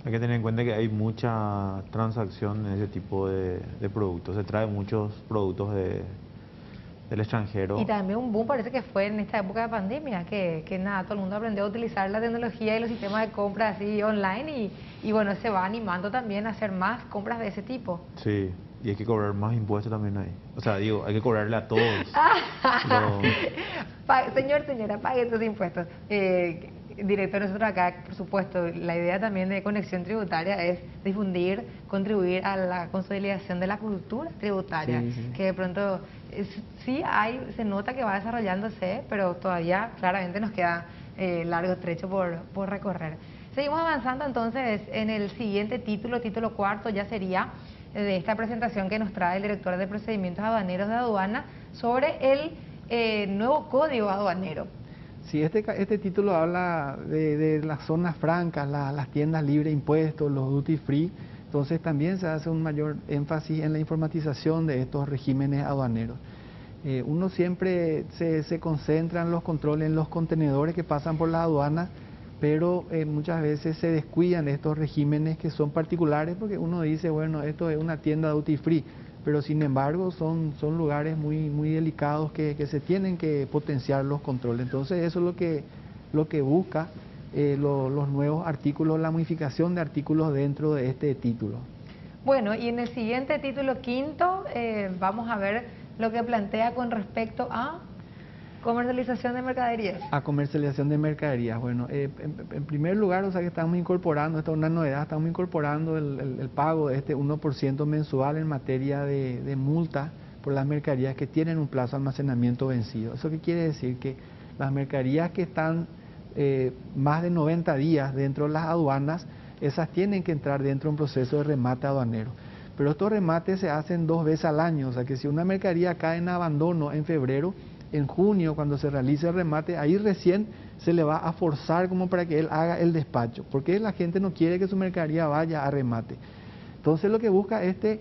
Hay que tener en cuenta que hay mucha transacción en ese tipo de productos. Se traen muchos productos del extranjero. Y también un boom parece que fue en esta época de pandemia, que nada, todo el mundo aprendió a utilizar la tecnología y los sistemas de compra así online y bueno, se va animando también a hacer más compras de ese tipo. Sí, y hay que cobrar más impuestos también ahí. O sea, digo, hay que cobrarle a todos. Señora, pague sus impuestos. Director, nosotros acá, por supuesto, la idea también de Conexión Tributaria es difundir, contribuir a la consolidación de la cultura tributaria, sí. que de pronto se nota que va desarrollándose, pero todavía claramente nos queda largo trecho por recorrer. Seguimos avanzando entonces en el siguiente título cuarto, ya sería de esta presentación que nos trae el director de procedimientos aduaneros de aduana sobre el nuevo código aduanero. Sí, este título habla de las zonas francas, las tiendas libre de impuestos, los duty free. Entonces también se hace un mayor énfasis en la informatización de estos regímenes aduaneros. Uno siempre se concentra en los controles, en los contenedores que pasan por la aduana, pero muchas veces se descuidan estos regímenes que son particulares porque uno dice, bueno, esto es una tienda duty free, pero sin embargo son lugares muy delicados que se tienen que potenciar los controles. Entonces eso es lo que busca los nuevos artículos, la modificación de artículos dentro de este título. Bueno, y en el siguiente título quinto vamos a ver lo que plantea con respecto a comercialización de mercaderías. A comercialización de mercaderías. Bueno, en primer lugar, o sea que estamos incorporando, esta es una novedad, estamos incorporando el pago de este 1% mensual en materia de multa por las mercaderías que tienen un plazo de almacenamiento vencido. ¿Eso qué quiere decir? Que las mercaderías que están más de 90 días dentro de las aduanas, esas tienen que entrar dentro de un proceso de remate aduanero. Pero estos remates se hacen 2 veces al año, o sea que si una mercadería cae en abandono en febrero, en junio, cuando se realice el remate, ahí recién se le va a forzar como para que él haga el despacho, porque la gente no quiere que su mercadería vaya a remate. Entonces lo que busca este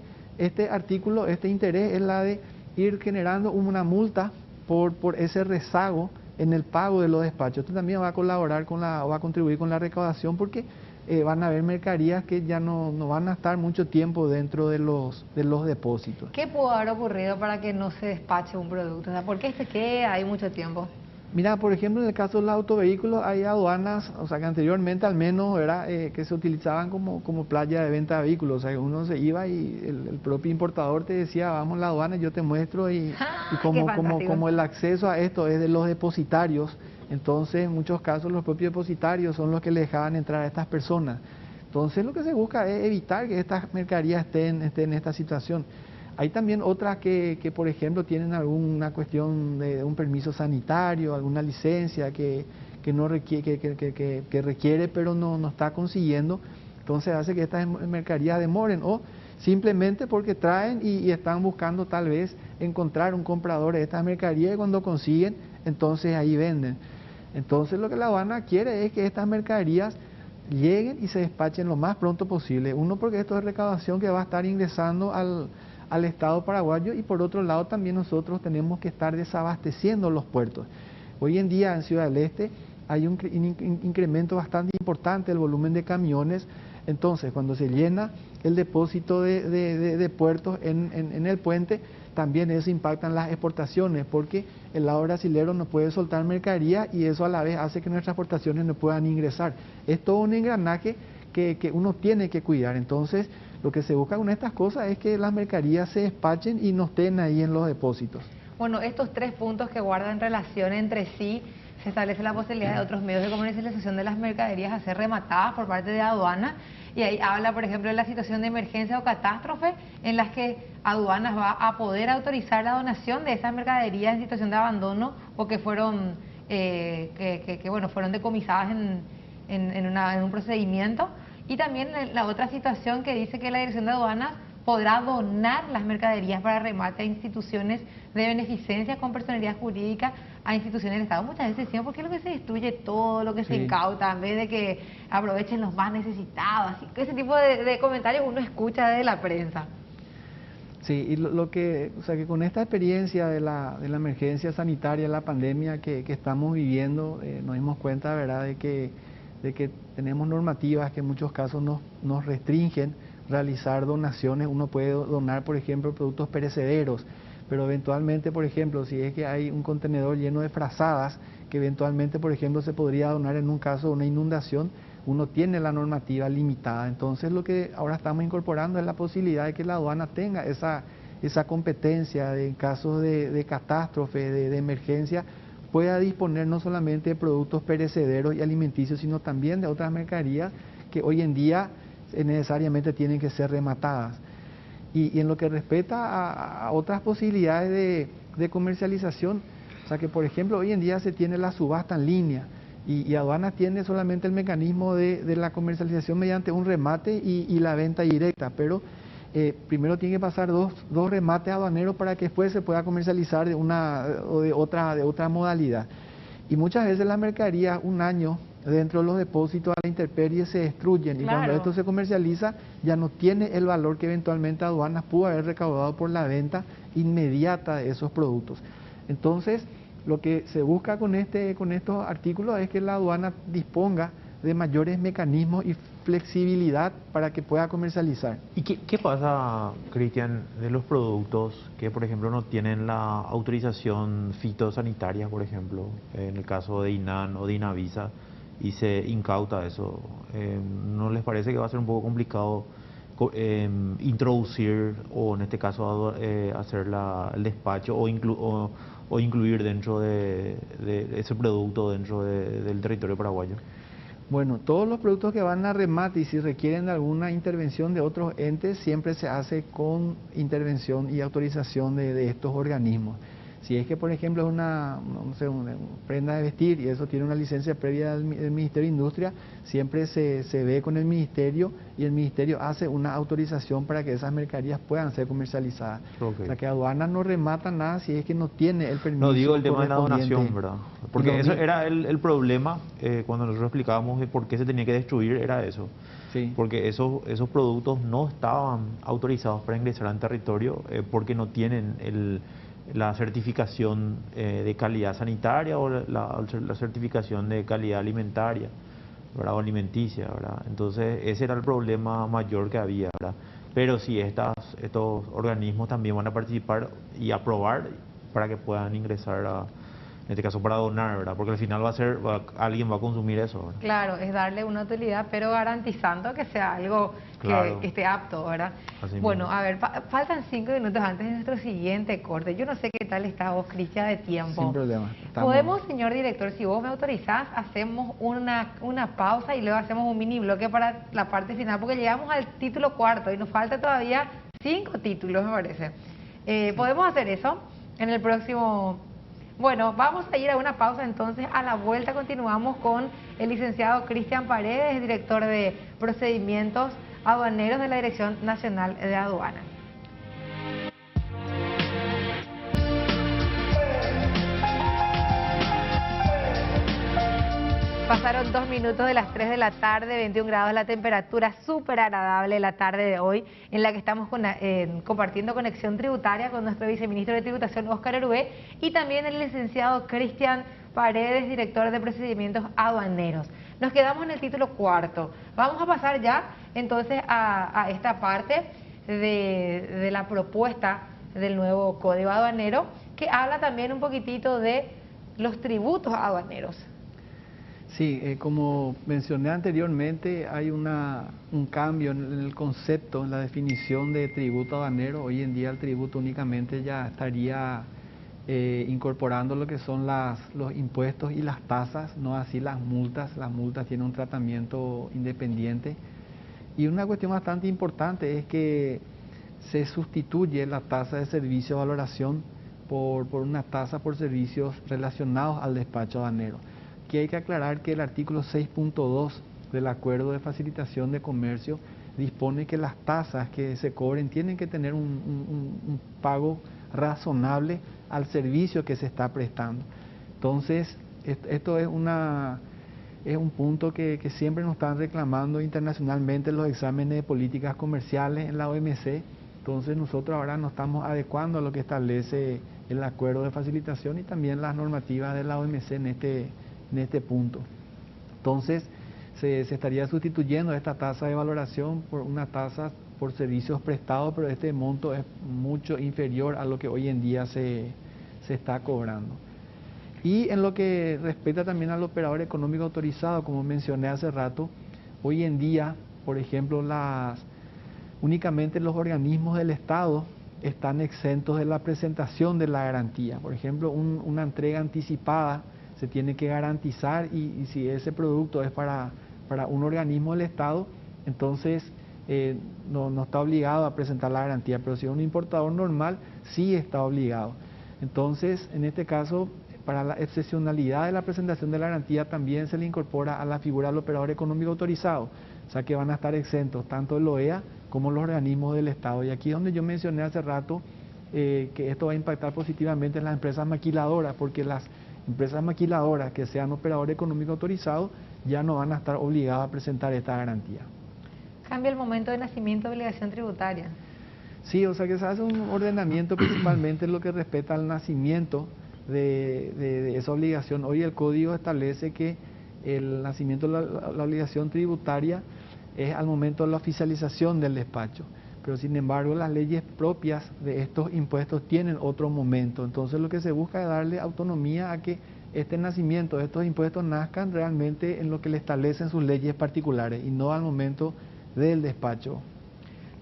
artículo, este interés, es la de ir generando una multa por ese rezago en el pago de los despachos. Esto también va a colaborar va a contribuir con la recaudación porque van a haber mercaderías que ya no van a estar mucho tiempo dentro de los depósitos. ¿Qué pudo haber ocurrido para que no se despache un producto? O sea, ¿por qué se queda ahí mucho tiempo? Mira, por ejemplo, en el caso de los autovehículos hay aduanas, o sea que anteriormente al menos era que se utilizaban como playa de venta de vehículos, o sea que uno se iba y el propio importador te decía, vamos a la aduana, yo te muestro y como el acceso a esto es de los depositarios, entonces en muchos casos los propios depositarios son los que le dejaban entrar a estas personas. Entonces lo que se busca es evitar que estas mercaderías estén en esta situación. Hay también otras que por ejemplo tienen alguna cuestión de un permiso sanitario, alguna licencia que no requiere, que requiere pero no está consiguiendo, entonces hace que estas mercaderías demoren o simplemente porque traen y están buscando tal vez encontrar un comprador de estas mercaderías y cuando consiguen, entonces ahí venden. Entonces lo que la aduana quiere es que estas mercaderías lleguen y se despachen lo más pronto posible. Uno, porque esto es recaudación que va a estar ingresando al Estado paraguayo y por otro lado también nosotros tenemos que estar desabasteciendo los puertos. Hoy en día en Ciudad del Este hay un incremento bastante importante del volumen de camiones, entonces cuando se llena el depósito de puertos en el puente, también eso impacta en las exportaciones porque el lado brasilero no puede soltar mercadería y eso a la vez hace que nuestras exportaciones no puedan ingresar. Es todo un engranaje que uno tiene que cuidar. Entonces lo que se busca con estas cosas es que las mercaderías se despachen y no estén ahí en los depósitos. Bueno, estos 3 puntos que guardan relación entre sí, se establece la posibilidad de otros medios de comercialización de las mercaderías a ser rematadas por parte de aduana, y ahí habla, por ejemplo, de la situación de emergencia o catástrofe en las que aduanas va a poder autorizar la donación de esas mercaderías en situación de abandono o que fueron fueron decomisadas en un procedimiento. Y también la otra situación que dice que la Dirección de Aduanas podrá donar las mercaderías para remate a instituciones de beneficencia con personalidad jurídica a instituciones del Estado. Muchas veces decimos, ¿por qué es lo que se destruye todo lo que se incauta en vez de que aprovechen los más necesitados? Así, ese tipo de comentarios uno escucha de la prensa. Sí, y que con esta experiencia de la emergencia sanitaria, la pandemia que estamos viviendo, nos dimos cuenta, ¿verdad?, de que tenemos normativas que en muchos casos nos restringen realizar donaciones. Uno puede donar, por ejemplo, productos perecederos, pero eventualmente, por ejemplo, si es que hay un contenedor lleno de frazadas, que eventualmente, por ejemplo, se podría donar en un caso de una inundación, uno tiene la normativa limitada. Entonces lo que ahora estamos incorporando es la posibilidad de que la aduana tenga esa competencia en casos de catástrofe, de emergencia, pueda disponer no solamente de productos perecederos y alimenticios, sino también de otras mercaderías que hoy en día necesariamente tienen que ser rematadas. Y en lo que respecta a otras posibilidades de comercialización, o sea que por ejemplo hoy en día se tiene la subasta en línea y aduanas tiene solamente el mecanismo de la comercialización mediante un remate y la venta directa, pero primero tiene que pasar dos remates aduaneros para que después se pueda comercializar de una o de otra modalidad. Y muchas veces las mercaderías, un año dentro de los depósitos a la intemperie se destruyen, y cuando esto se comercializa ya no tiene el valor que eventualmente aduanas pudo haber recaudado por la venta inmediata de esos productos. Entonces, lo que se busca con estos artículos es que la aduana disponga de mayores mecanismos y flexibilidad para que pueda comercializar. ¿Y qué pasa, Cristian, de los productos que, por ejemplo, no tienen la autorización fitosanitaria, por ejemplo, en el caso de INAN o de INAVISA, y se incauta eso? ¿No les parece que va a ser un poco complicado introducir, o en este caso hacer el despacho o incluir dentro de ese producto dentro del territorio paraguayo? Bueno, todos los productos que van a remate y si requieren de alguna intervención de otros entes, siempre se hace con intervención y autorización de estos organismos. Si es que, por ejemplo, es una prenda de vestir y eso tiene una licencia previa del Ministerio de Industria, siempre se ve con el Ministerio y el Ministerio hace una autorización para que esas mercaderías puedan ser comercializadas. Okay. O sea, que aduanas no remata nada si es que no tiene el permiso. No, digo el tema de la donación, ¿verdad? Porque eso era el problema cuando nosotros explicábamos de por qué se tenía que destruir, era eso. Sí. Porque esos productos no estaban autorizados para ingresar al territorio porque no tienen la certificación de calidad sanitaria o la certificación de calidad alimentaria, ¿verdad? O alimenticia, ¿verdad? Entonces ese era el problema mayor que había, ¿verdad? Pero sí, estos organismos también van a participar y aprobar para que puedan ingresar en este caso para donar, ¿verdad? Porque al final alguien va a consumir eso, ¿verdad? Claro, es darle una utilidad, pero garantizando que sea algo que esté apto, ¿verdad? Bueno, a ver, faltan 5 minutos antes de nuestro siguiente corte. Yo no sé qué tal está vos, Cristian, de tiempo. Sin problema. Podemos, señor director, si vos me autorizás, hacemos una pausa y luego hacemos un mini bloque para la parte final, porque llegamos al título cuarto y nos falta todavía 5 títulos, me parece. ¿Podemos hacer eso en el próximo? Bueno, vamos a ir a una pausa, entonces a la vuelta continuamos con el licenciado Cristian Paredes, director de procedimientos aduaneros de la Dirección Nacional de Aduanas. Pasaron 2 minutos de las 3 de la tarde, 21 grados la temperatura, súper agradable la tarde de hoy, en la que estamos compartiendo conexión tributaria con nuestro viceministro de Tributación, Óscar Herubé, y también el licenciado Cristian Paredes, director de procedimientos aduaneros. Nos quedamos en el título cuarto. Vamos a pasar ya entonces a esta parte de la propuesta del nuevo Código Aduanero, que habla también un poquitito de los tributos aduaneros. Sí, como mencioné anteriormente, hay un cambio en el concepto, en la definición de tributo aduanero. Hoy en día el tributo únicamente ya estaría incorporando lo que son los impuestos y las tasas, no así las multas. Las multas tienen un tratamiento independiente. Y una cuestión bastante importante es que se sustituye la tasa de servicio de valoración por una tasa por servicios relacionados al despacho aduanero. Aquí hay que aclarar que el artículo 6.2 del Acuerdo de Facilitación de Comercio dispone que las tasas que se cobren tienen que tener un pago razonable al servicio que se está prestando. Entonces, esto es un punto que siempre nos están reclamando internacionalmente los exámenes de políticas comerciales en la OMC. Entonces, nosotros ahora nos estamos adecuando a lo que establece el Acuerdo de Facilitación y también las normativas de la OMC en este punto. Entonces, se estaría sustituyendo esta tasa de valoración por una tasa por servicios prestados, pero este monto es mucho inferior a lo que hoy en día se está cobrando. Y en lo que respecta también al operador económico autorizado, como mencioné hace rato, hoy en día, por ejemplo, únicamente los organismos del Estado están exentos de la presentación de la garantía. Por ejemplo, una entrega anticipada se tiene que garantizar y si ese producto es para un organismo del Estado, entonces no está obligado a presentar la garantía, pero si es un importador normal, sí está obligado. Entonces, en este caso, para la excepcionalidad de la presentación de la garantía también se le incorpora a la figura del operador económico autorizado, o sea que van a estar exentos tanto el OEA como los organismos del Estado. Y aquí es donde yo mencioné hace rato que esto va a impactar positivamente en las empresas maquiladoras, porque las empresas maquiladoras que sean operador económico autorizado ya no van a estar obligadas a presentar esta garantía. Cambia el momento de nacimiento de obligación tributaria. Sí, o sea que se hace un ordenamiento principalmente en lo que respecta al nacimiento de esa obligación. Hoy el código establece que el nacimiento de la obligación tributaria es al momento de la oficialización del despacho, pero sin embargo las leyes propias de estos impuestos tienen otro momento. Entonces lo que se busca es darle autonomía a que este nacimiento de estos impuestos nazcan realmente en lo que le establecen sus leyes particulares y no al momento del despacho.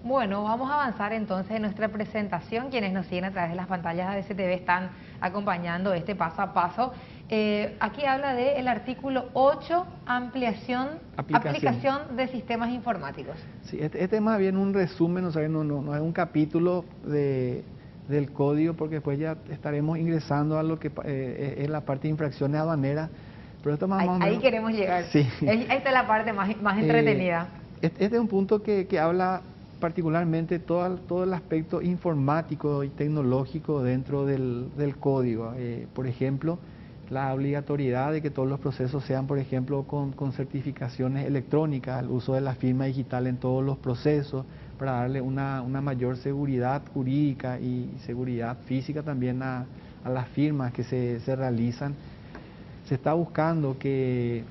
Bueno, vamos a avanzar entonces en nuestra presentación. Quienes nos siguen a través de las pantallas de ADC-TV están acompañando este paso a paso. Aquí habla del artículo 8, aplicación de sistemas informáticos. Sí, este es más bien un resumen, o sea, no es un capítulo del código, porque después ya estaremos ingresando a lo que es la parte de infracciones aduaneras. Pero esto más ahí queremos llegar. Sí. Esta es la parte más entretenida. Este es un punto que habla particularmente todo el aspecto informático y tecnológico dentro del código. Por ejemplo, la obligatoriedad de que todos los procesos sean, por ejemplo, con certificaciones electrónicas, el uso de la firma digital en todos los procesos para darle una mayor seguridad jurídica y seguridad física también a las firmas que se realizan. Se está buscando que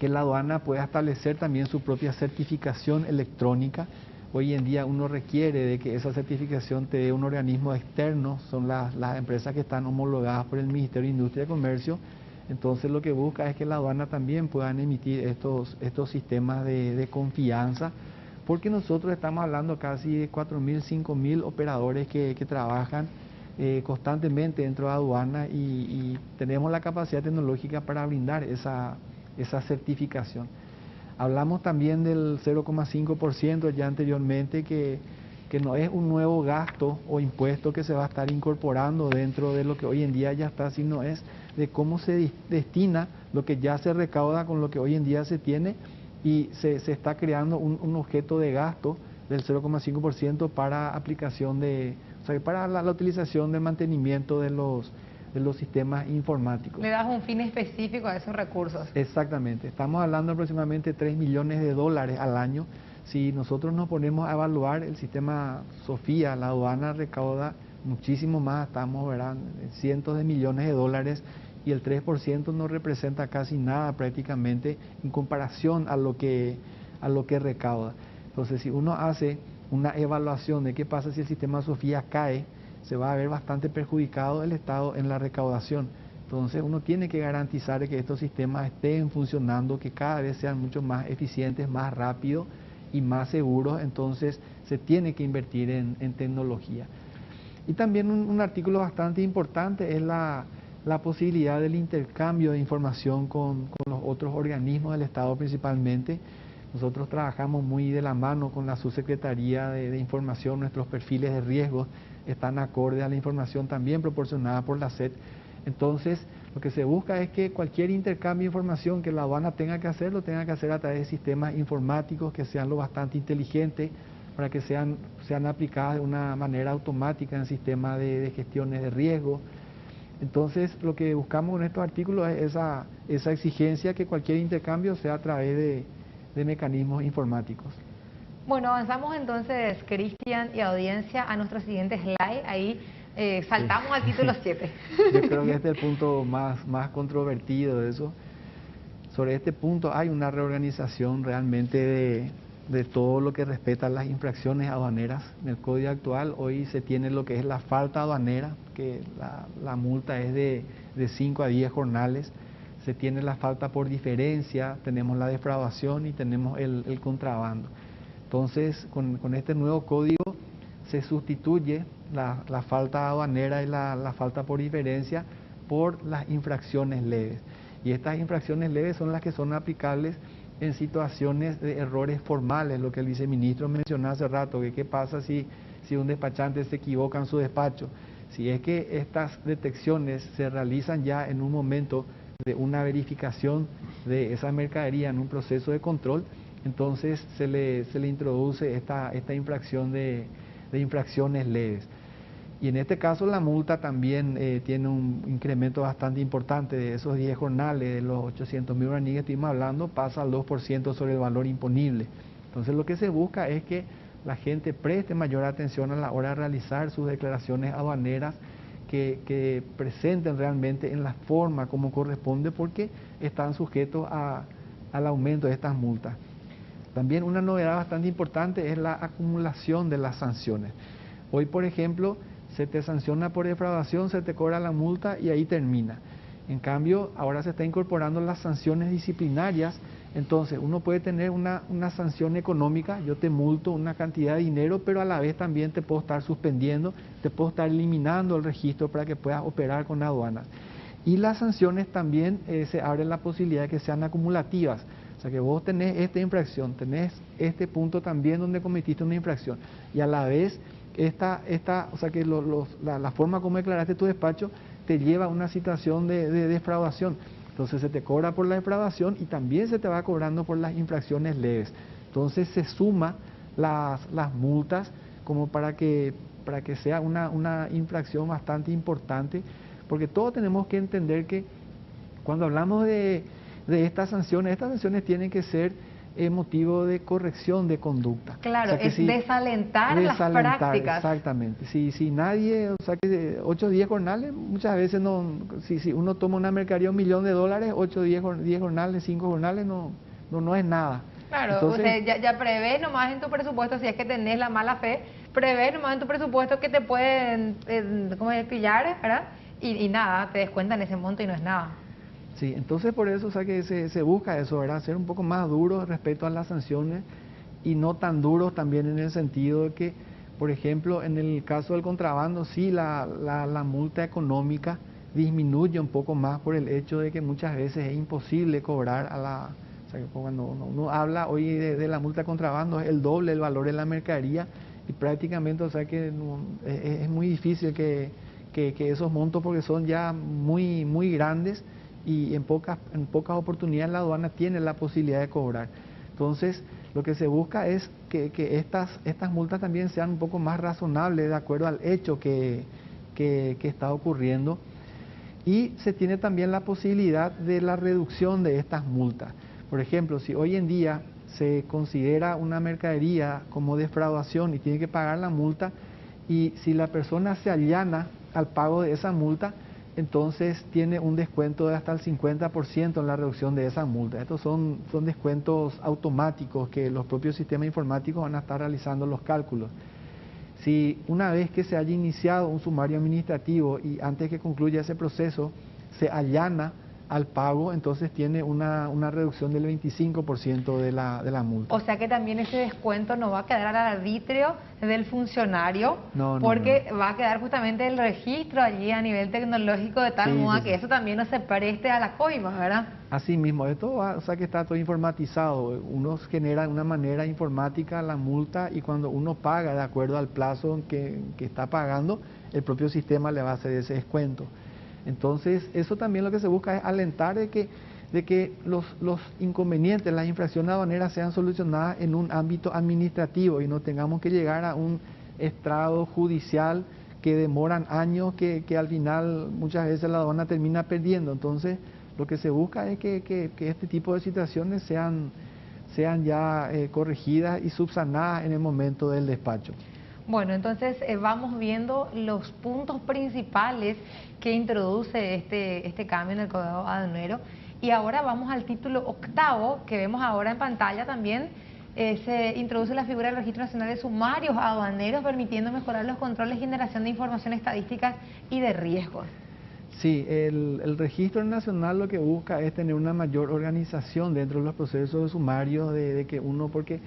la aduana pueda establecer también su propia certificación electrónica. Hoy en día uno requiere de que esa certificación te dé un organismo externo, son las empresas que están homologadas por el Ministerio de Industria y Comercio. Entonces lo que busca es que la aduana también puedan emitir estos sistemas de confianza, porque nosotros estamos hablando casi de 4.000, 5.000 operadores que trabajan constantemente dentro de aduana y tenemos la capacidad tecnológica para brindar esa certificación. Hablamos también del 0,5% ya anteriormente, que no es un nuevo gasto o impuesto que se va a estar incorporando dentro de lo que hoy en día ya está, sino es de cómo se destina lo que ya se recauda con lo que hoy en día se tiene, y se está creando un objeto de gasto del 0,5% para aplicación o sea, para la utilización de mantenimiento de los sistemas informáticos. Le das un fin específico a esos recursos. Exactamente, estamos hablando aproximadamente de 3 millones de dólares al año. Si nosotros nos ponemos a evaluar el sistema Sofía, la aduana recauda muchísimo más, estamos en cientos de millones de dólares, y el 3% no representa casi nada prácticamente en comparación a lo que recauda. Entonces, si uno hace una evaluación de qué pasa si el sistema Sofía cae, se va a ver bastante perjudicado el Estado en la recaudación. Entonces uno tiene que garantizar que estos sistemas estén funcionando, que cada vez sean mucho más eficientes, más rápidos y más seguros. Entonces se tiene que invertir en tecnología. Y también un artículo bastante importante es la posibilidad del intercambio de información con los otros organismos del Estado principalmente. Nosotros trabajamos muy de la mano con la Subsecretaría de Información, nuestros perfiles de riesgo están acorde a la información también proporcionada por la SET. Entonces, lo que se busca es que cualquier intercambio de información que la aduana tenga que hacer, lo tenga que hacer a través de sistemas informáticos que sean lo bastante inteligentes para que sean aplicadas de una manera automática en el sistema de gestiones de riesgo. Entonces, lo que buscamos en estos artículos es esa exigencia que cualquier intercambio sea a través de mecanismos informáticos. Bueno, avanzamos entonces, Cristian y audiencia, a nuestro siguiente slide. Ahí saltamos al título 7. Yo creo que este es el punto más controvertido de eso. Sobre este punto hay una reorganización realmente de todo lo que respecta a las infracciones aduaneras. En el código actual hoy se tiene lo que es la falta aduanera, que la multa es de 5 a 10 jornales. Se tiene la falta por diferencia, tenemos la defraudación y tenemos el contrabando. Entonces, con este nuevo código se sustituye la falta aduanera y la falta por diferencia por las infracciones leves. Y estas infracciones leves son las que son aplicables en situaciones de errores formales, lo que el viceministro mencionó hace rato, que qué pasa si un despachante se equivoca en su despacho. Si es que estas detecciones se realizan ya en un momento de una verificación de esa mercadería en un proceso de control, entonces se le introduce esta infracción de infracciones leves. Y en este caso la multa también tiene un incremento bastante importante. De esos 10 jornales, de los 800.000 guaraníes que estuvimos hablando, pasa al 2% sobre el valor imponible. Entonces lo que se busca es que la gente preste mayor atención a la hora de realizar sus declaraciones aduaneras, que presenten realmente en la forma como corresponde, porque están sujetos al aumento de estas multas. También una novedad bastante importante es la acumulación de las sanciones. Hoy, por ejemplo, se te sanciona por defraudación, se te cobra la multa y ahí termina. En cambio, ahora se está incorporando las sanciones disciplinarias. Entonces, uno puede tener una sanción económica, yo te multo una cantidad de dinero, pero a la vez también te puedo estar suspendiendo, te puedo estar eliminando el registro para que puedas operar con aduanas. Y las sanciones también se abre la posibilidad de que sean acumulativas. O sea, que vos tenés esta infracción, tenés este punto también donde cometiste una infracción, y a la vez o sea que la forma como declaraste tu despacho te lleva a una situación de defraudación. Entonces se te cobra por la defraudación y también se te va cobrando por las infracciones leves. Entonces se suma las multas como para que sea una infracción bastante importante, porque todos tenemos que entender que cuando hablamos de estas sanciones tienen que ser motivo de corrección de conducta. Claro, o sea, es desalentar las prácticas. Exactamente. Si nadie, o sea que 8 o 10 jornales, muchas veces no, si uno toma una mercadería de $1.000.000, 8 o 10 jornales, 5 jornales, no es nada. Claro, entonces, o sea, ya prevés nomás en tu presupuesto, si es que tenés la mala fe, prevés nomás en tu presupuesto que te pueden pillar, ¿verdad? Y nada, te descuentan ese monto y no es nada. Sí, entonces por eso, o sea, que se busca eso, ¿verdad? Ser un poco más duros respecto a las sanciones y no tan duros también en el sentido de que, por ejemplo, en el caso del contrabando, sí, la multa económica disminuye un poco más por el hecho de que muchas veces es imposible cobrar o sea, que cuando uno habla hoy de la multa de contrabando es el doble el valor de la mercadería y prácticamente, o sea, que es muy difícil que esos montos, porque son ya muy, muy grandes, y en pocas oportunidades la aduana tiene la posibilidad de cobrar. Entonces, lo que se busca es que estas multas también sean un poco más razonables de acuerdo al hecho que está ocurriendo, y se tiene también la posibilidad de la reducción de estas multas. Por ejemplo, si hoy en día se considera una mercadería como defraudación y tiene que pagar la multa, y si la persona se allana al pago de esa multa, entonces tiene un descuento de hasta el 50% en la reducción de esa multa. Estos son descuentos automáticos que los propios sistemas informáticos van a estar realizando los cálculos. Si una vez que se haya iniciado un sumario administrativo y antes que concluya ese proceso se allana al pago, entonces tiene una reducción del 25% de la multa. O sea que también ese descuento no va a quedar al arbitrio del funcionario, no, va a quedar justamente el registro allí a nivel tecnológico, de tal modo que eso también no se preste a la coima, ¿verdad? Así mismo, esto o sea que está todo informatizado, uno genera de una manera informática la multa y cuando uno paga de acuerdo al plazo que está pagando, el propio sistema le va a hacer ese descuento. Entonces, eso también lo que se busca es alentar de que los inconvenientes, las infracciones aduaneras sean solucionadas en un ámbito administrativo y no tengamos que llegar a un estrado judicial que demoran años, que al final muchas veces la aduana termina perdiendo. Entonces, lo que se busca es que este tipo de situaciones sean ya corregidas y subsanadas en el momento del despacho. Bueno, entonces vamos viendo los puntos principales que introduce este cambio en el Código Aduanero, y ahora vamos al título 8º que vemos ahora en pantalla también. Se introduce la figura del Registro Nacional de Sumarios Aduaneros, permitiendo mejorar los controles y generación de información estadísticas y de riesgos. Sí, el Registro Nacional lo que busca es tener una mayor organización dentro de los procesos de sumarios, de que uno, porque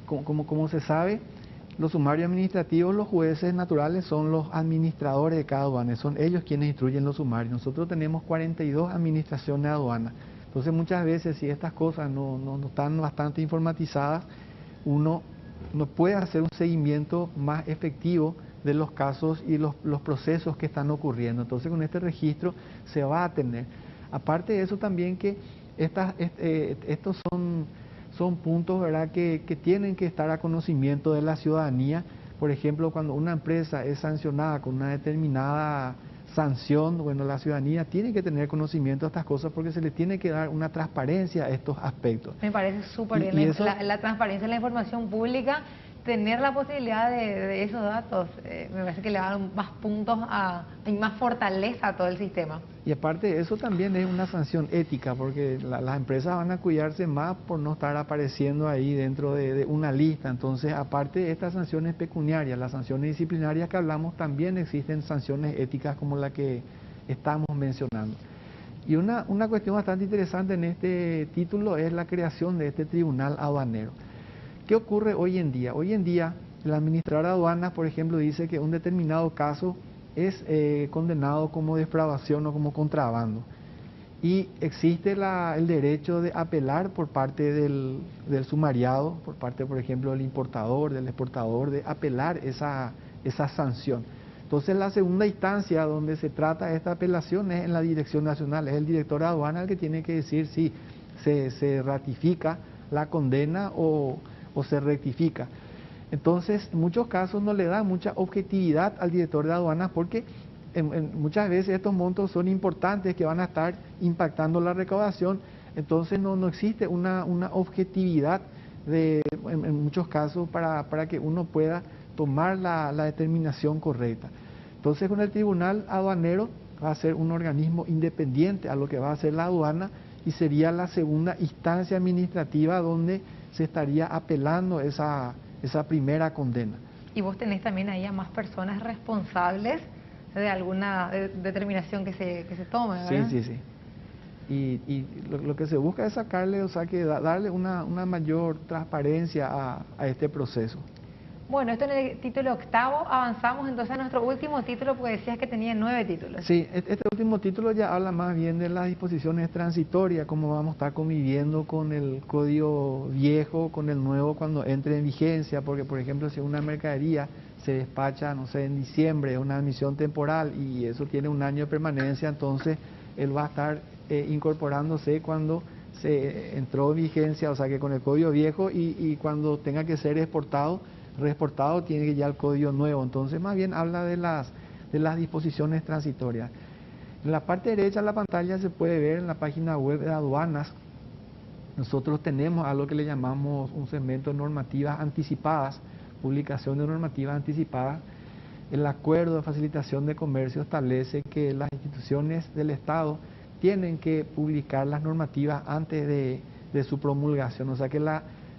como se sabe, los sumarios administrativos, los jueces naturales son los administradores de cada aduana, son ellos quienes instruyen los sumarios. Nosotros tenemos 42 administraciones de aduana, entonces muchas veces si estas cosas no están bastante informatizadas, uno no puede hacer un seguimiento más efectivo de los casos y los procesos que están ocurriendo. Entonces con este registro se va a tener. Aparte de eso también que estos son puntos, ¿verdad?, que tienen que estar a conocimiento de la ciudadanía. Por ejemplo, cuando una empresa es sancionada con una determinada sanción, bueno, la ciudadanía tiene que tener conocimiento de estas cosas porque se le tiene que dar una transparencia a estos aspectos. Me parece súper bien la transparencia en la información pública, tener la posibilidad de esos datos, me parece que le va a dar más puntos y más fortaleza a todo el sistema. Y aparte eso también es una sanción ética, porque las empresas van a cuidarse más por no estar apareciendo ahí dentro de una lista. Entonces, aparte de estas sanciones pecuniarias, las sanciones disciplinarias que hablamos, también existen sanciones éticas como la que estamos mencionando. Y una cuestión bastante interesante en este título es la creación de este tribunal aduanero. ¿Qué ocurre hoy en día? Hoy en día, el administrador de aduanas, por ejemplo, dice que un determinado caso es condenado como defraudación o como contrabando. Y existe el derecho de apelar por parte del sumariado, por parte, por ejemplo, del importador, del exportador, de apelar esa sanción. Entonces, la segunda instancia donde se trata esta apelación es en la Dirección Nacional, es el director de aduana el que tiene que decir si se ratifica la condena o se rectifica. Entonces, en muchos casos no le da mucha objetividad al director de aduanas porque muchas veces estos montos son importantes que van a estar impactando la recaudación, entonces no existe una objetividad en muchos casos para que uno pueda tomar la determinación correcta. Entonces, con el tribunal aduanero va a ser un organismo independiente a lo que va a hacer la aduana y sería la segunda instancia administrativa donde se estaría apelando esa primera condena. Y vos tenés también ahí a más personas responsables de alguna determinación que se tome, ¿verdad? Sí. Y lo que se busca es sacarle, o sea, que darle una mayor transparencia a este proceso. Bueno, esto en el título octavo, avanzamos entonces a nuestro último título, porque decías que tenía 9 títulos. Sí, este último título ya habla más bien de las disposiciones transitorias, cómo vamos a estar conviviendo con el código viejo, con el nuevo cuando entre en vigencia, porque por ejemplo si una mercadería se despacha, no sé, en diciembre, una admisión temporal y eso tiene un año de permanencia, entonces él va a estar incorporándose cuando se entró en vigencia, o sea que con el código viejo y cuando tenga que ser reexportado tiene que ya el código nuevo. Entonces más bien habla de las disposiciones transitorias. En la parte derecha de la pantalla se puede ver en la página web de aduanas, nosotros tenemos algo que le llamamos un segmento de normativas anticipadas, publicación de normativas anticipadas. El acuerdo de facilitación de comercio establece que las instituciones del Estado tienen que publicar las normativas antes de su promulgación, o sea que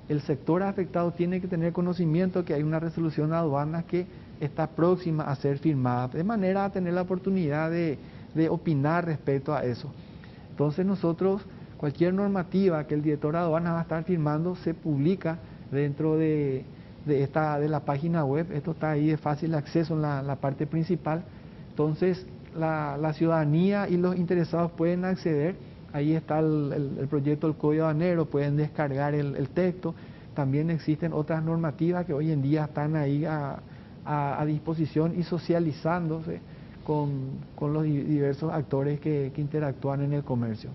el sector afectado tiene que tener conocimiento que hay una resolución de aduanas que está próxima a ser firmada, de manera a tener la oportunidad de opinar respecto a eso. Entonces nosotros, cualquier normativa que el director de aduanas va a estar firmando, se publica dentro de la página web. Esto está ahí de fácil acceso en la parte principal. Entonces la ciudadanía y los interesados pueden acceder. Ahí está el proyecto del Código Aduanero, pueden descargar el texto. También existen otras normativas que hoy en día están ahí a disposición y socializándose con los diversos actores que interactúan en el comercio.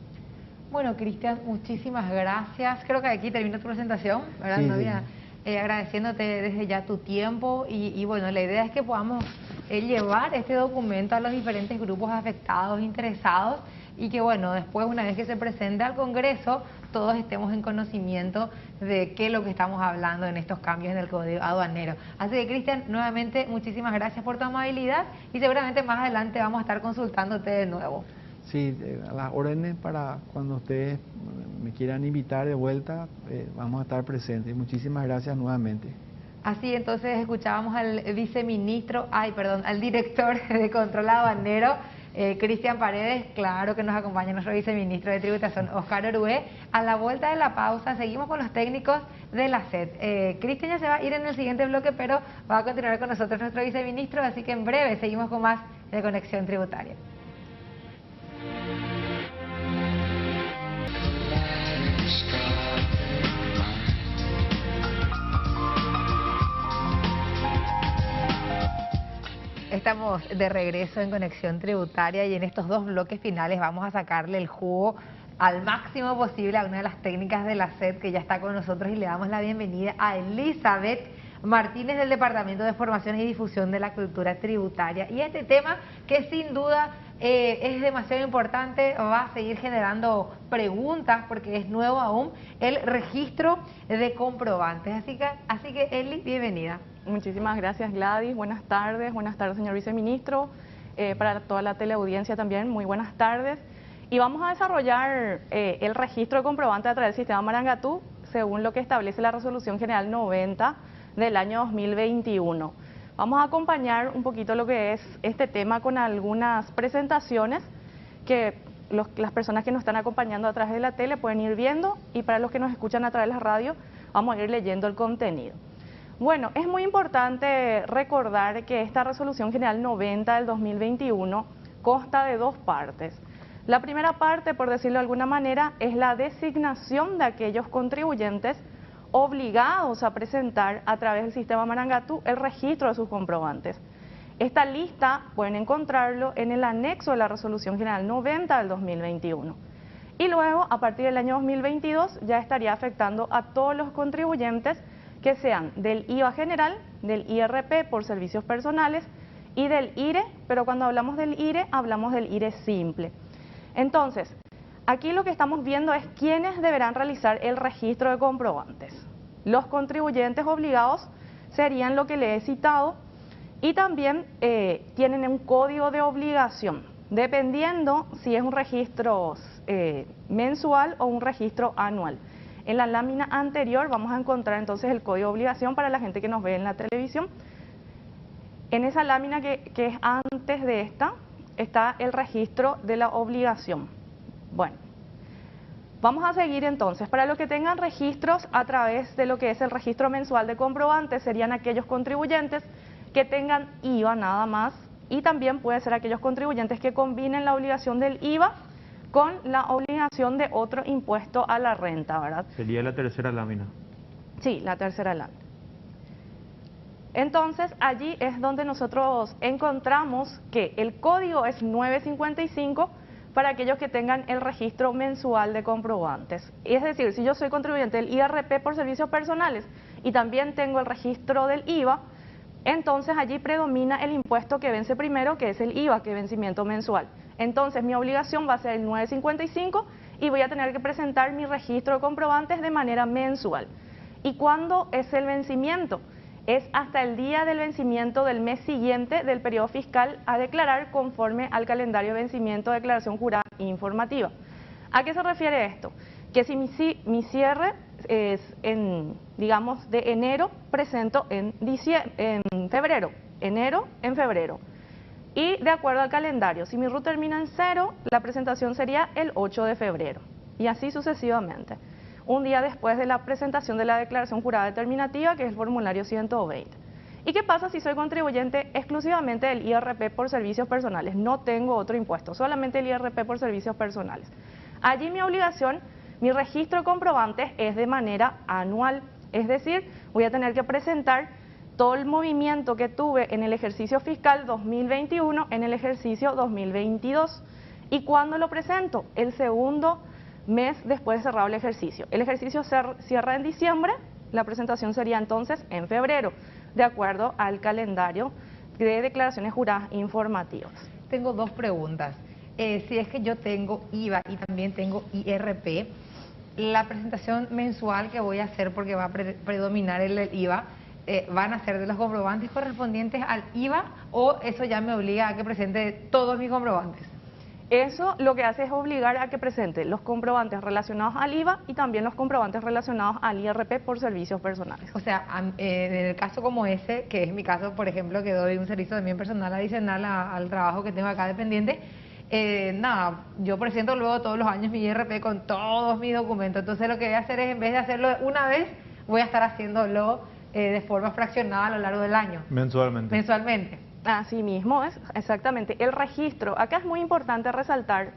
Bueno, Cristian, muchísimas gracias. Creo que aquí termina tu presentación, ¿verdad? Sí. Agradeciéndote desde ya tu tiempo y bueno, la idea es que podamos llevar este documento a los diferentes grupos afectados, interesados, y que bueno, después una vez que se presente al Congreso, todos estemos en conocimiento de qué es lo que estamos hablando en estos cambios en el Código Aduanero. Así que Cristian, nuevamente muchísimas gracias por tu amabilidad y seguramente más adelante vamos a estar consultándote de nuevo. Sí, a las órdenes para cuando ustedes me quieran invitar de vuelta, vamos a estar presentes. Muchísimas gracias nuevamente. Así entonces escuchábamos al al director de Control Aduanero, Cristian Paredes, claro que nos acompaña nuestro viceministro de Tributación, Oscar Orué. A la vuelta de la pausa seguimos con los técnicos de la SED. Cristian ya se va a ir en el siguiente bloque, pero va a continuar con nosotros nuestro viceministro, así que en breve seguimos con más de Conexión Tributaria. Estamos de regreso en Conexión Tributaria y en estos dos bloques finales vamos a sacarle el jugo al máximo posible a una de las técnicas de la SED que ya está con nosotros y le damos la bienvenida a Elizabeth Martínez del Departamento de Formación y Difusión de la Cultura Tributaria. Y este tema que sin duda es demasiado importante, va a seguir generando preguntas porque es nuevo aún, el registro de comprobantes. Así que Eli, bienvenida. Muchísimas gracias, Gladys. Buenas tardes, señor viceministro. Para toda la teleaudiencia también, muy buenas tardes. Y vamos a desarrollar el registro de comprobantes a través del sistema Marangatú, según lo que establece la Resolución General 90 del año 2021. Vamos a acompañar un poquito lo que es este tema con algunas presentaciones que las personas que nos están acompañando a través de la tele pueden ir viendo, y para los que nos escuchan a través de la radio vamos a ir leyendo el contenido. Bueno, es muy importante recordar que esta Resolución General 90 del 2021 consta de dos partes. La primera parte, por decirlo de alguna manera, es la designación de aquellos contribuyentes obligados a presentar a través del sistema Marangatú el registro de sus comprobantes. Esta lista pueden encontrarlo en el anexo de la Resolución General 90 del 2021. Y luego, a partir del año 2022, ya estaría afectando a todos los contribuyentes que sean del IVA general, del IRP por servicios personales y del IRE, pero cuando hablamos del IRE, hablamos del IRE simple. Entonces, aquí lo que estamos viendo es quiénes deberán realizar el registro de comprobantes. Los contribuyentes obligados serían lo que le he citado, y también tienen un código de obligación, dependiendo si es un registro mensual o un registro anual. En la lámina anterior vamos a encontrar entonces el código de obligación para la gente que nos ve en la televisión. En esa lámina que es antes de esta, está el registro de la obligación. Bueno, vamos a seguir entonces. Para los que tengan registros a través de lo que es el registro mensual de comprobantes, serían aquellos contribuyentes que tengan IVA nada más, y también puede ser aquellos contribuyentes que combinen la obligación del IVA con la obligación de otro impuesto a la renta, ¿verdad? Sería la tercera lámina. Sí, la tercera lámina. Entonces, allí es donde nosotros encontramos que el código es 955 para aquellos que tengan el registro mensual de comprobantes. Es decir, si yo soy contribuyente del IRP por servicios personales y también tengo el registro del IVA, entonces allí predomina el impuesto que vence primero, que es el IVA, que es vencimiento mensual. Entonces mi obligación va a ser el 955 y voy a tener que presentar mi registro de comprobantes de manera mensual. ¿Y cuándo es el vencimiento? Es hasta el día del vencimiento del mes siguiente del periodo fiscal a declarar conforme al calendario de vencimiento de declaración jurada informativa. ¿A qué se refiere esto? Que si mi cierre es digamos, de enero, presento en febrero, enero en febrero. Y de acuerdo al calendario, si mi RUT termina en 0, la presentación sería el 8 de febrero. Y así sucesivamente. Un día después de la presentación de la declaración jurada determinativa, que es el formulario 120. ¿Y qué pasa si soy contribuyente exclusivamente del IRP por servicios personales? No tengo otro impuesto, solamente el IRP por servicios personales. Allí mi obligación, mi registro de comprobantes es de manera anual. Es decir, voy a tener que presentar todo el movimiento que tuve en el ejercicio fiscal 2021 en el ejercicio 2022. ¿Y cuándo lo presento? El segundo mes después de cerrado el ejercicio. El ejercicio cierra en diciembre, la presentación sería entonces en febrero, de acuerdo al calendario de declaraciones juradas informativas. Tengo dos preguntas. Si es que yo tengo IVA y también tengo IRP, la presentación mensual que voy a hacer, porque va a predominar el IVA, ¿van a ser de los comprobantes correspondientes al IVA o eso ya me obliga a que presente todos mis comprobantes? Eso lo que hace es obligar a que presente los comprobantes relacionados al IVA y también los comprobantes relacionados al IRP por servicios personales. O sea, en el caso como ese, que es mi caso, por ejemplo, que doy un servicio también personal adicional al trabajo que tengo acá dependiente, nada, yo presento luego todos los años mi IRP con todos mis documentos. Entonces lo que voy a hacer es, en vez de hacerlo una vez, voy a estar haciéndolo de forma fraccionada a lo largo del año. Mensualmente. Mensualmente. Así mismo es, exactamente. El registro, acá es muy importante resaltar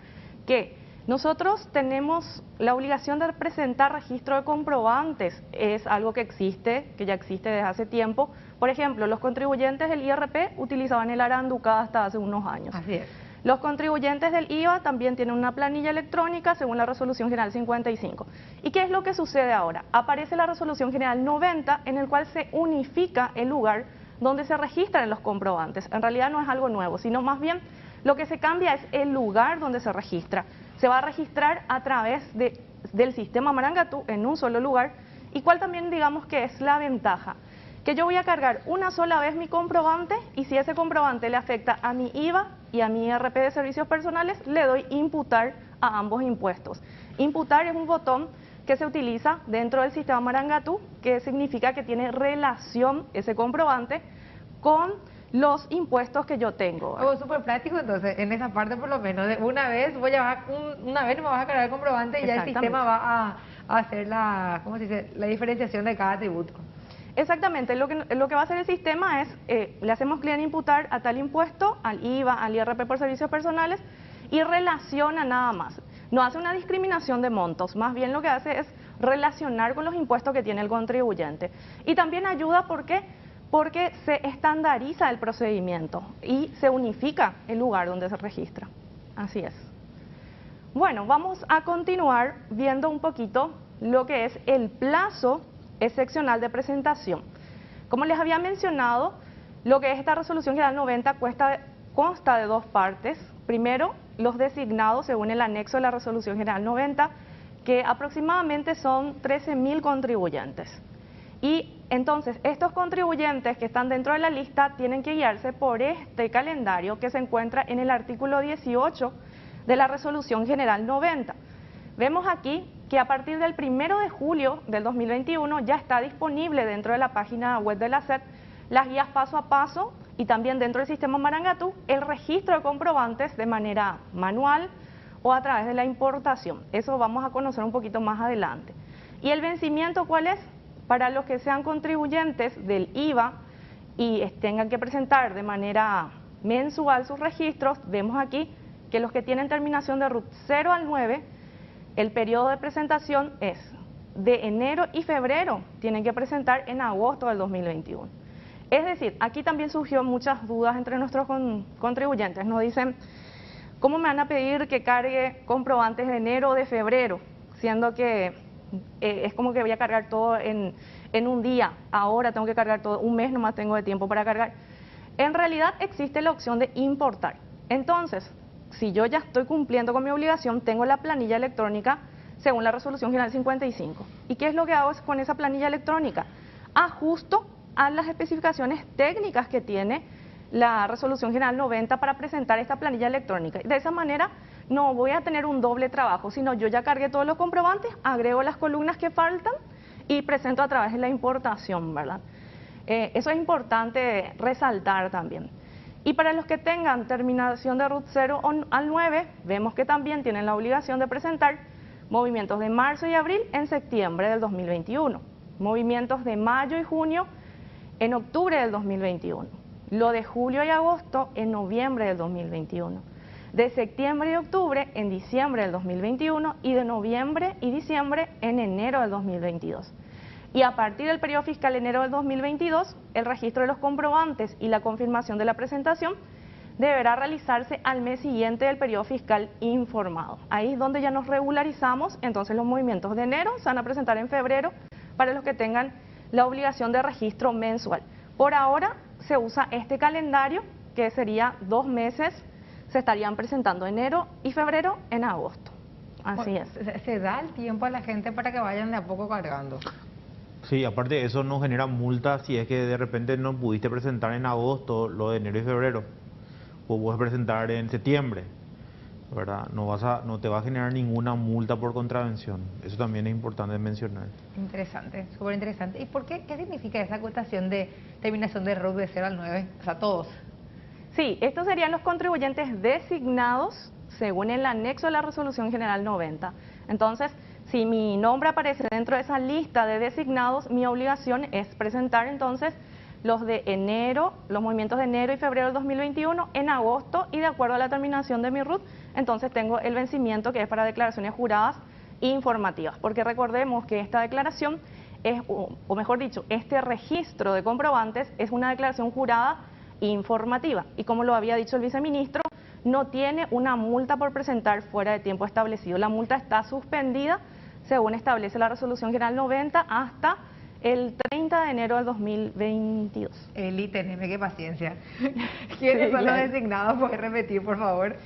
que nosotros tenemos la obligación de presentar registro de comprobantes. Es algo que existe, que ya existe desde hace tiempo. Por ejemplo, los contribuyentes del IRP utilizaban el Aranduca hasta hace unos años. Así es. Los contribuyentes del IVA también tienen una planilla electrónica según la Resolución General 55. ¿Y qué es lo que sucede ahora? Aparece la Resolución General 90, en el cual se unifica el lugar donde se registran los comprobantes. En realidad no es algo nuevo, sino más bien lo que se cambia es el lugar donde se registra. Se va a registrar a través del sistema Marangatú en un solo lugar, y cuál también digamos que es la ventaja. Que yo voy a cargar una sola vez mi comprobante, y si ese comprobante le afecta a mi IVA y a mi IRP de servicios personales, le doy imputar a ambos impuestos. Imputar es un botón que se utiliza dentro del sistema Marangatú, que significa que tiene relación ese comprobante con los impuestos que yo tengo. Oh, súper práctico, entonces, en esa parte por lo menos, de una vez una vez me vas a cargar el comprobante y ya el sistema va a hacer ¿cómo se dice?, la diferenciación de cada tributo. Exactamente, lo que va a hacer el sistema es, le hacemos clic en imputar a tal impuesto, al IVA, al IRP por servicios personales, y relaciona nada más. No hace una discriminación de montos, más bien lo que hace es relacionar con los impuestos que tiene el contribuyente. Y también ayuda, ¿por qué? Porque se estandariza el procedimiento y se unifica el lugar donde se registra. Así es. Bueno, vamos a continuar viendo un poquito lo que es el plazo excepcional de presentación. Como les había mencionado, lo que es esta Resolución General 90 consta de dos partes. Primero, los designados según el anexo de la Resolución General 90, que aproximadamente son 13.000 contribuyentes. Y entonces, estos contribuyentes que están dentro de la lista tienen que guiarse por este calendario que se encuentra en el artículo 18 de la Resolución General 90. Vemos aquí que a partir del 1 de julio del 2021 ya está disponible dentro de la página web de la SED las guías paso a paso, y también dentro del sistema Marangatú el registro de comprobantes de manera manual o a través de la importación. Eso vamos a conocer un poquito más adelante. ¿Y el vencimiento cuál es? Para los que sean contribuyentes del IVA y tengan que presentar de manera mensual sus registros, vemos aquí que los que tienen terminación de RUT 0 al 9, el periodo de presentación es de enero y febrero, tienen que presentar en agosto del 2021. Es decir, aquí también surgió muchas dudas entre nuestros contribuyentes. Nos dicen, ¿cómo me van a pedir que cargue comprobantes de enero o de febrero? Siendo que es como que voy a cargar todo en un día, ahora tengo que cargar todo, un mes nomás tengo de tiempo para cargar. En realidad existe la opción de importar. Entonces, si yo ya estoy cumpliendo con mi obligación, tengo la planilla electrónica según la Resolución General 55. ¿Y qué es lo que hago con esa planilla electrónica? Ajusto a las especificaciones técnicas que tiene la Resolución General 90 para presentar esta planilla electrónica. De esa manera no voy a tener un doble trabajo, sino yo ya cargué todos los comprobantes, agrego las columnas que faltan y presento a través de la importación, ¿verdad? Eso es importante resaltar también. Y para los que tengan terminación de RUT 0 al 9, vemos que también tienen la obligación de presentar movimientos de marzo y abril en septiembre del 2021, movimientos de mayo y junio en octubre del 2021, lo de julio y agosto en noviembre del 2021, de septiembre y octubre en diciembre del 2021 y de noviembre y diciembre en enero del 2022. Y a partir del periodo fiscal enero del 2022, el registro de los comprobantes y la confirmación de la presentación deberá realizarse al mes siguiente del periodo fiscal informado. Ahí es donde ya nos regularizamos, entonces los movimientos de enero se van a presentar en febrero para los que tengan la obligación de registro mensual. Por ahora se usa este calendario, que sería 2 meses, se estarían presentando enero y febrero en agosto. Así es. ¿Se da el tiempo a la gente para que vayan de a poco cargando? Sí, aparte de eso nos genera multas si es que de repente no pudiste presentar en agosto lo de enero y febrero, o puedes presentar en septiembre, ¿verdad? No te va a generar ninguna multa por contravención. Eso también es importante mencionar. Interesante, súper interesante. ¿Y por qué significa esa acotación de terminación de RUT de 0 al 9? O sea, todos. Sí, estos serían los contribuyentes designados según el anexo de la Resolución General 90. Entonces, si mi nombre aparece dentro de esa lista de designados, mi obligación es presentar entonces los de enero, los movimientos de enero y febrero del 2021 en agosto, y de acuerdo a la terminación de mi RUT, entonces tengo el vencimiento que es para declaraciones juradas e informativas, porque recordemos que esta declaración es, o mejor dicho, este registro de comprobantes es una declaración jurada informativa, y como lo había dicho el viceministro, no tiene una multa por presentar fuera de tiempo establecido. La multa está suspendida, según establece la Resolución General 90, hasta el 30 de enero del 2022. Eli, teneme qué paciencia. ¿Quiénes son los designados? ¿Puedes repetir, por favor?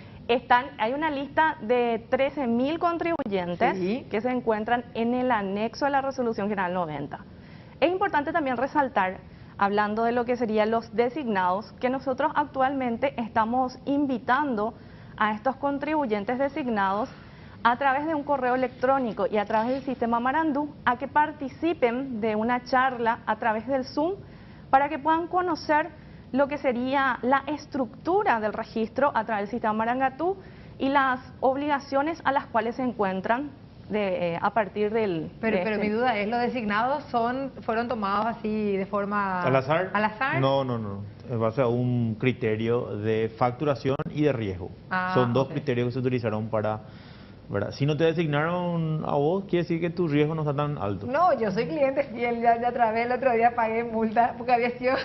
Hay una lista de 13.000 contribuyentes que se encuentran en el anexo de la Resolución General 90. Es importante también resaltar, hablando de lo que serían los designados, que nosotros actualmente estamos invitando a estos contribuyentes designados a través de un correo electrónico y a través del sistema Marandú a que participen de una charla a través del Zoom para que puedan conocer lo que sería la estructura del registro a través del sistema Marangatú y las obligaciones a las cuales se encuentran a partir del... Pero mi duda es, ¿los designados fueron tomados así de forma... ¿Al azar? ¿Al azar? No. En base a un criterio de facturación y de riesgo. Son dos criterios que se utilizaron para... ¿verdad? Si no te designaron a vos, quiere decir que tu riesgo no está tan alto. No, yo soy cliente fiel, ya otra vez el otro día pagué multa porque había sido,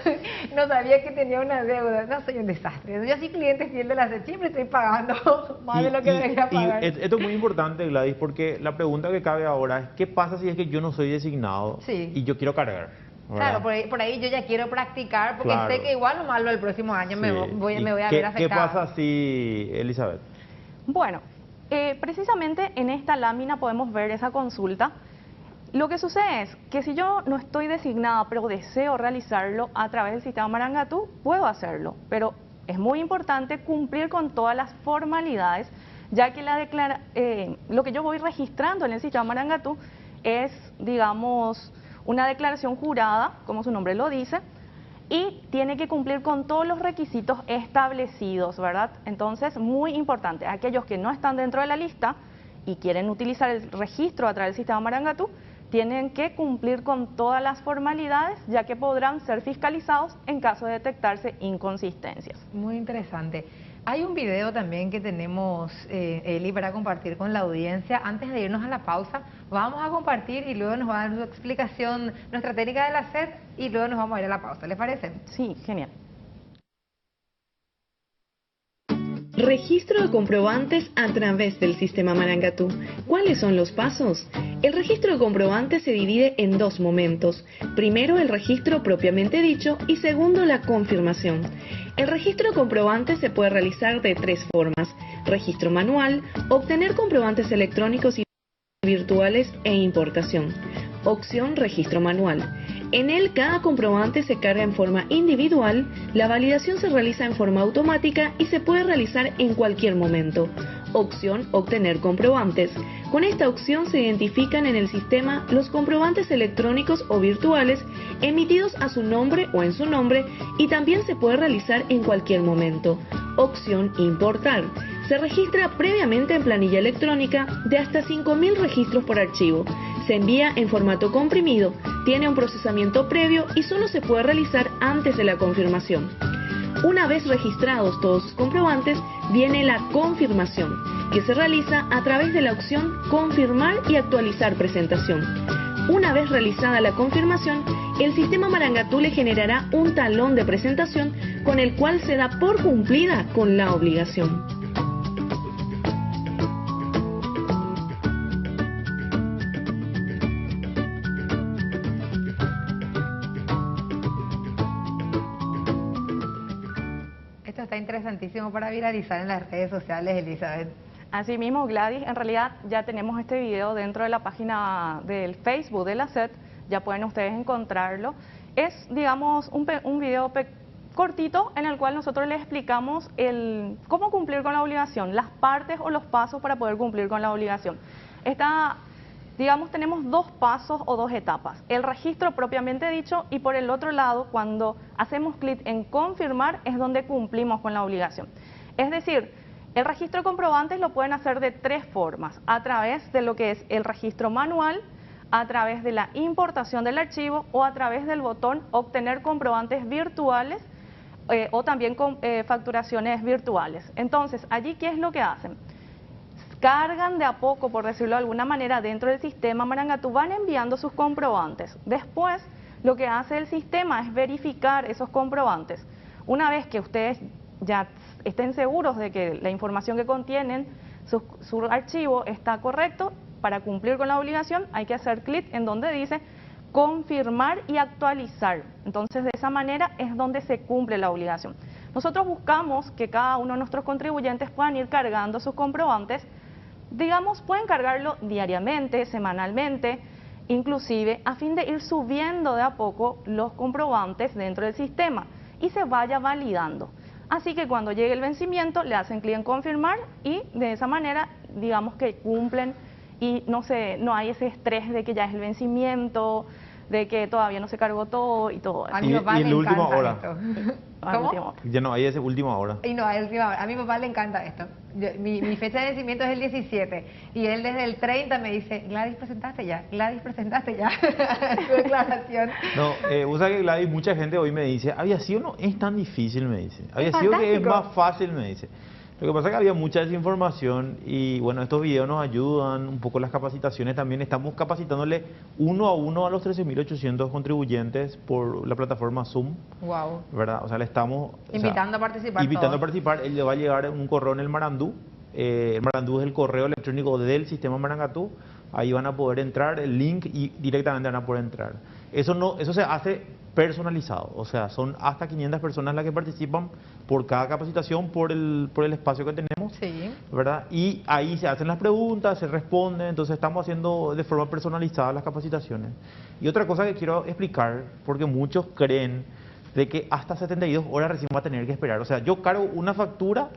no sabía que tenía una deuda. No, soy un desastre. Yo soy cliente fiel de la SED, siempre estoy pagando más de lo que debería pagar. Esto es muy importante, Gladys, porque la pregunta que cabe ahora es, ¿qué pasa si es que yo no soy designado y yo quiero cargar? ¿verdad? Claro, por ahí yo ya quiero practicar porque sé que igual lo malo el próximo año me voy a ver afectada. ¿Qué pasa si, Elizabeth? Bueno, precisamente en esta lámina podemos ver esa consulta. Lo que sucede es que si yo no estoy designada, pero deseo realizarlo a través del sistema Marangatú, puedo hacerlo, pero es muy importante cumplir con todas las formalidades, ya que lo que yo voy registrando en el sistema Marangatú es, digamos, una declaración jurada, como su nombre lo dice, y tiene que cumplir con todos los requisitos establecidos, ¿verdad? Entonces, muy importante, aquellos que no están dentro de la lista y quieren utilizar el registro a través del sistema Marangatú, tienen que cumplir con todas las formalidades, ya que podrán ser fiscalizados en caso de detectarse inconsistencias. Muy interesante. Hay un video también que tenemos, Eli, para compartir con la audiencia. Antes de irnos a la pausa, vamos a compartir y luego nos va a dar su explicación, nuestra técnica de la SED, y luego nos vamos a ir a la pausa. ¿Les parece? Sí, genial. Registro de comprobantes a través del sistema Marangatú. ¿Cuáles son los pasos? El registro de comprobantes se divide en dos momentos. Primero, el registro propiamente dicho y segundo, la confirmación. El registro de comprobantes se puede realizar de tres formas: registro manual, obtener comprobantes electrónicos y virtuales e importación. Opción registro manual. En él, cada comprobante se carga en forma individual, la validación se realiza en forma automática y se puede realizar en cualquier momento. Opción obtener comprobantes. Con esta opción se identifican en el sistema los comprobantes electrónicos o virtuales emitidos a su nombre o en su nombre y también se puede realizar en cualquier momento. Opción importar. Se registra previamente en planilla electrónica de hasta 5.000 registros por archivo. Se envía en formato comprimido, tiene un procesamiento previo y solo se puede realizar antes de la confirmación. Una vez registrados todos sus comprobantes, viene la confirmación, que se realiza a través de la opción confirmar y actualizar presentación. Una vez realizada la confirmación, el sistema Marangatú le generará un talón de presentación con el cual se da por cumplida con la obligación. Está interesantísimo para viralizar en las redes sociales, Elizabeth. Así mismo, Gladys, en realidad ya tenemos este video dentro de la página del Facebook de la SED, ya pueden ustedes encontrarlo. Es, digamos, un video cortito en el cual nosotros les explicamos cómo cumplir con la obligación, las partes o los pasos para poder cumplir con la obligación. Digamos, tenemos dos pasos o dos etapas: el registro propiamente dicho y por el otro lado, cuando hacemos clic en confirmar, es donde cumplimos con la obligación. Es decir, el registro de comprobantes lo pueden hacer de tres formas: a través de lo que es el registro manual, a través de la importación del archivo o a través del botón obtener comprobantes virtuales o también con facturaciones virtuales. Entonces, allí, ¿qué es lo que hacen? Cargan de a poco, por decirlo de alguna manera, dentro del sistema Marangatú, van enviando sus comprobantes. Después, lo que hace el sistema es verificar esos comprobantes. Una vez que ustedes ya estén seguros de que la información que contienen su archivo está correcto, para cumplir con la obligación hay que hacer clic en donde dice confirmar y actualizar. Entonces, de esa manera es donde se cumple la obligación. Nosotros buscamos que cada uno de nuestros contribuyentes puedan ir cargando sus comprobantes. Digamos, pueden cargarlo diariamente, semanalmente, inclusive a fin de ir subiendo de a poco los comprobantes dentro del sistema y se vaya validando. Así que cuando llegue el vencimiento le hacen clic en confirmar y de esa manera digamos que cumplen y no hay ese estrés de que ya es el vencimiento, de que todavía no se cargó todo y todo eso. A mi papá y le la última encanta hora. esto. Ah, ¿Cómo? último. Ya no hay esa última hora. Y no, a última hora. A mi papá le encanta esto. Mi fecha de vencimiento es el 17 y él desde el 30 me dice, Gladys, presentaste ya, Gladys, presentaste ya tu declaración. No, vos sabés que Gladys, mucha gente hoy me dice, aviación no es tan difícil, me dice. Aviación que es fantástico. más fácil, me dice. Lo que pasa es que había mucha desinformación y bueno, estos videos nos ayudan, un poco las capacitaciones también. Estamos capacitándole uno a uno a los 13.800 contribuyentes por la plataforma Zoom, Wow. ¿verdad? O sea, le estamos Invitando a participar invitando todos. a participar. Él le va a llegar un correo en el Marandú. El Marandú es el correo electrónico del sistema Marangatú. Ahí van a poder entrar, el link, y directamente van a poder entrar. Eso se hace personalizado, o sea, son hasta 500 personas las que participan por cada capacitación, por el espacio que tenemos, Sí. ¿verdad? Y ahí se hacen las preguntas, se responden, entonces estamos haciendo de forma personalizada las capacitaciones. Y otra cosa que quiero explicar, porque muchos creen de que hasta 72 horas recién va a tener que esperar. O sea, yo cargo una factura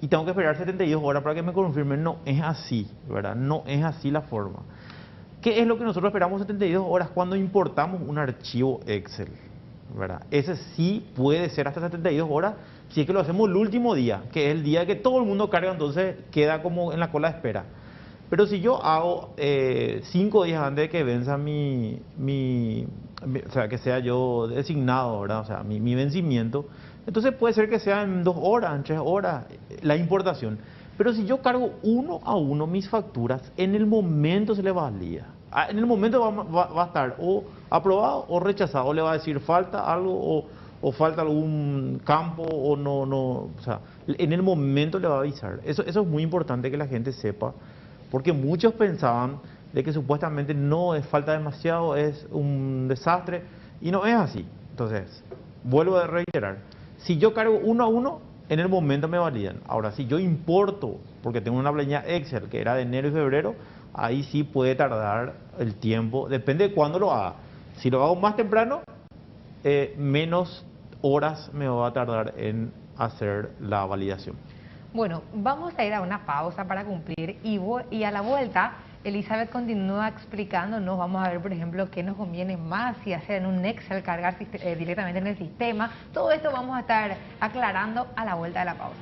y tengo que esperar 72 horas para que me confirmen. No es así, ¿verdad? No es así la forma. ¿Qué es lo que nosotros esperamos 72 horas cuando importamos un archivo Excel? ¿Verdad? Ese sí puede ser hasta 72 horas si es que lo hacemos el último día, que es el día que todo el mundo carga, entonces queda como en la cola de espera. Pero si yo hago 5 días antes de que venza o sea, que sea yo designado, ¿verdad? O sea, mi vencimiento, entonces puede ser que sea en 2 horas, en 3 horas, la importación. Pero si yo cargo uno a uno mis facturas, en el momento se le valida. En el momento va a estar o aprobado o rechazado, o le va a decir falta algo o falta algún campo o no, o sea, en el momento le va a avisar. Eso es muy importante que la gente sepa, porque muchos pensaban de que supuestamente no es falta demasiado, es un desastre, y no es así. Entonces, vuelvo a reiterar, si yo cargo uno a uno, en el momento me validan. Ahora, si yo importo, porque tengo una planilla Excel que era de enero y febrero, ahí sí puede tardar el tiempo, depende de cuándo lo haga. Si lo hago más temprano, menos horas me va a tardar en hacer la validación. Bueno, vamos a ir a una pausa para cumplir y a la vuelta Elizabeth continúa explicándonos. Vamos a ver, por ejemplo, qué nos conviene más, si hacer en un Excel, cargar directamente en el sistema. Todo esto vamos a estar aclarando a la vuelta de la pausa.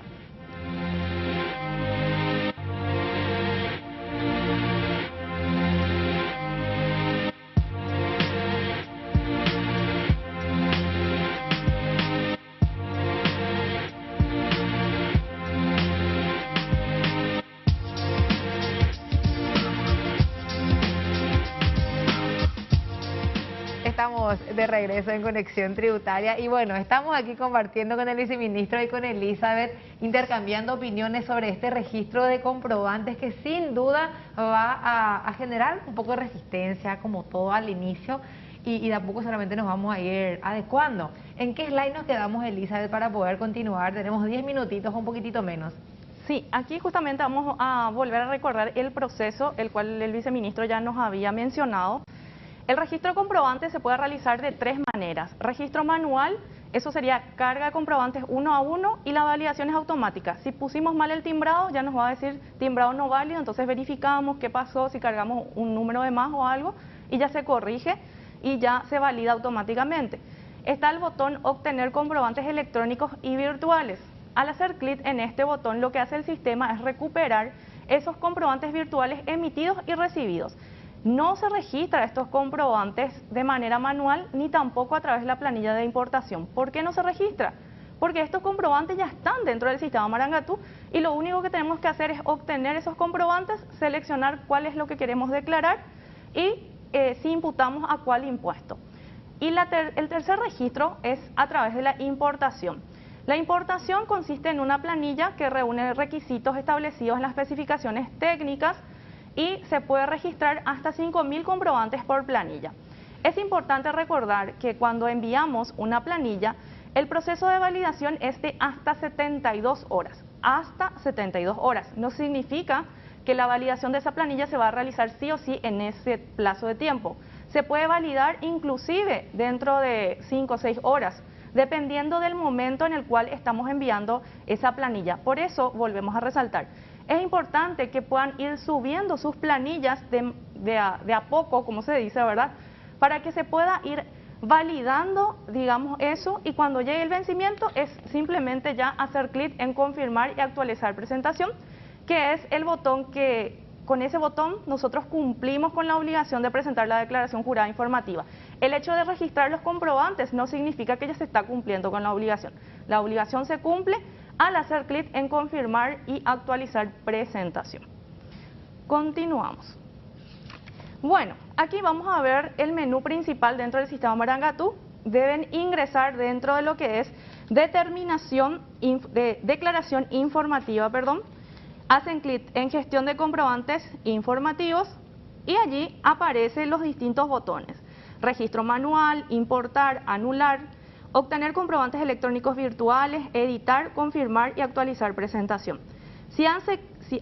Estamos de regreso en Conexión Tributaria y bueno, estamos aquí compartiendo con el viceministro y con Elizabeth, intercambiando opiniones sobre este registro de comprobantes que sin duda va a generar un poco de resistencia, como todo al inicio, y de a poco solamente nos vamos a ir adecuando. ¿En qué slide nos quedamos, Elizabeth, para poder continuar? Tenemos 10 minutitos, un poquitito menos. Sí, aquí justamente vamos a volver a recordar el proceso, el cual el viceministro ya nos había mencionado. El registro de comprobantes se puede realizar de 3 maneras. Registro manual, eso sería carga de comprobantes uno a uno, y la validación es automática. Si pusimos mal el timbrado, ya nos va a decir timbrado no válido, entonces verificamos qué pasó, si cargamos un número de más o algo, y ya se corrige y ya se valida automáticamente. Está el botón obtener comprobantes electrónicos y virtuales. Al hacer clic en este botón, lo que hace el sistema es recuperar esos comprobantes virtuales emitidos y recibidos. No se registra estos comprobantes de manera manual ni tampoco a través de la planilla de importación. ¿Por qué no se registra? Porque estos comprobantes ya están dentro del sistema Marangatú y lo único que tenemos que hacer es obtener esos comprobantes, seleccionar cuál es lo que queremos declarar y si imputamos a cuál impuesto. Y el tercer registro es a través de la importación. La importación consiste en una planilla que reúne requisitos establecidos en las especificaciones técnicas y se puede registrar hasta 5.000 comprobantes por planilla. Es importante recordar que cuando enviamos una planilla, el proceso de validación es de hasta 72 horas. Hasta 72 horas. No significa que la validación de esa planilla se va a realizar sí o sí en ese plazo de tiempo. Se puede validar inclusive dentro de 5 o 6 horas, dependiendo del momento en el cual estamos enviando esa planilla. Por eso volvemos a resaltar. Es importante que puedan ir subiendo sus planillas de a poco, como se dice, ¿verdad? Para que se pueda ir validando, digamos, eso, y cuando llegue el vencimiento es simplemente ya hacer clic en confirmar y actualizar presentación, que es el botón que, con ese botón nosotros cumplimos con la obligación de presentar la declaración jurada informativa. El hecho de registrar los comprobantes no significa que ya se está cumpliendo con la obligación. La obligación se cumple al hacer clic en confirmar y actualizar presentación. Continuamos. Bueno, aquí vamos a ver el menú principal dentro del sistema Marangatú. Deben ingresar dentro de lo que es declaración informativa, hacen clic en gestión de comprobantes informativos y allí aparecen los distintos botones: registro manual, importar, anular, obtener comprobantes electrónicos virtuales, editar, confirmar y actualizar presentación. Si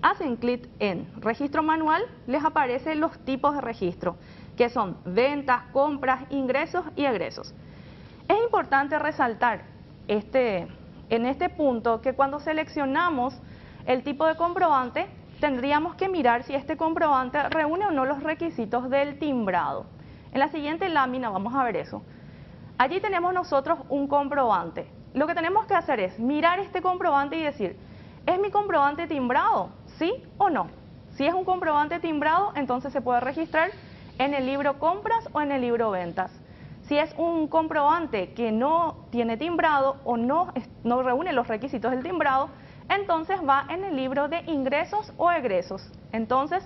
hacen clic en registro manual, les aparecen los tipos de registro, que son ventas, compras, ingresos y egresos. Es importante resaltar en este punto que cuando seleccionamos el tipo de comprobante, tendríamos que mirar si este comprobante reúne o no los requisitos del timbrado. En la siguiente lámina vamos a ver eso. Allí tenemos nosotros un comprobante. Lo que tenemos que hacer es mirar este comprobante y decir: ¿es mi comprobante timbrado? ¿Sí o no? Si es un comprobante timbrado, entonces se puede registrar en el libro compras o en el libro ventas. Si es un comprobante que no tiene timbrado o no reúne los requisitos del timbrado, entonces va en el libro de ingresos o egresos. Entonces,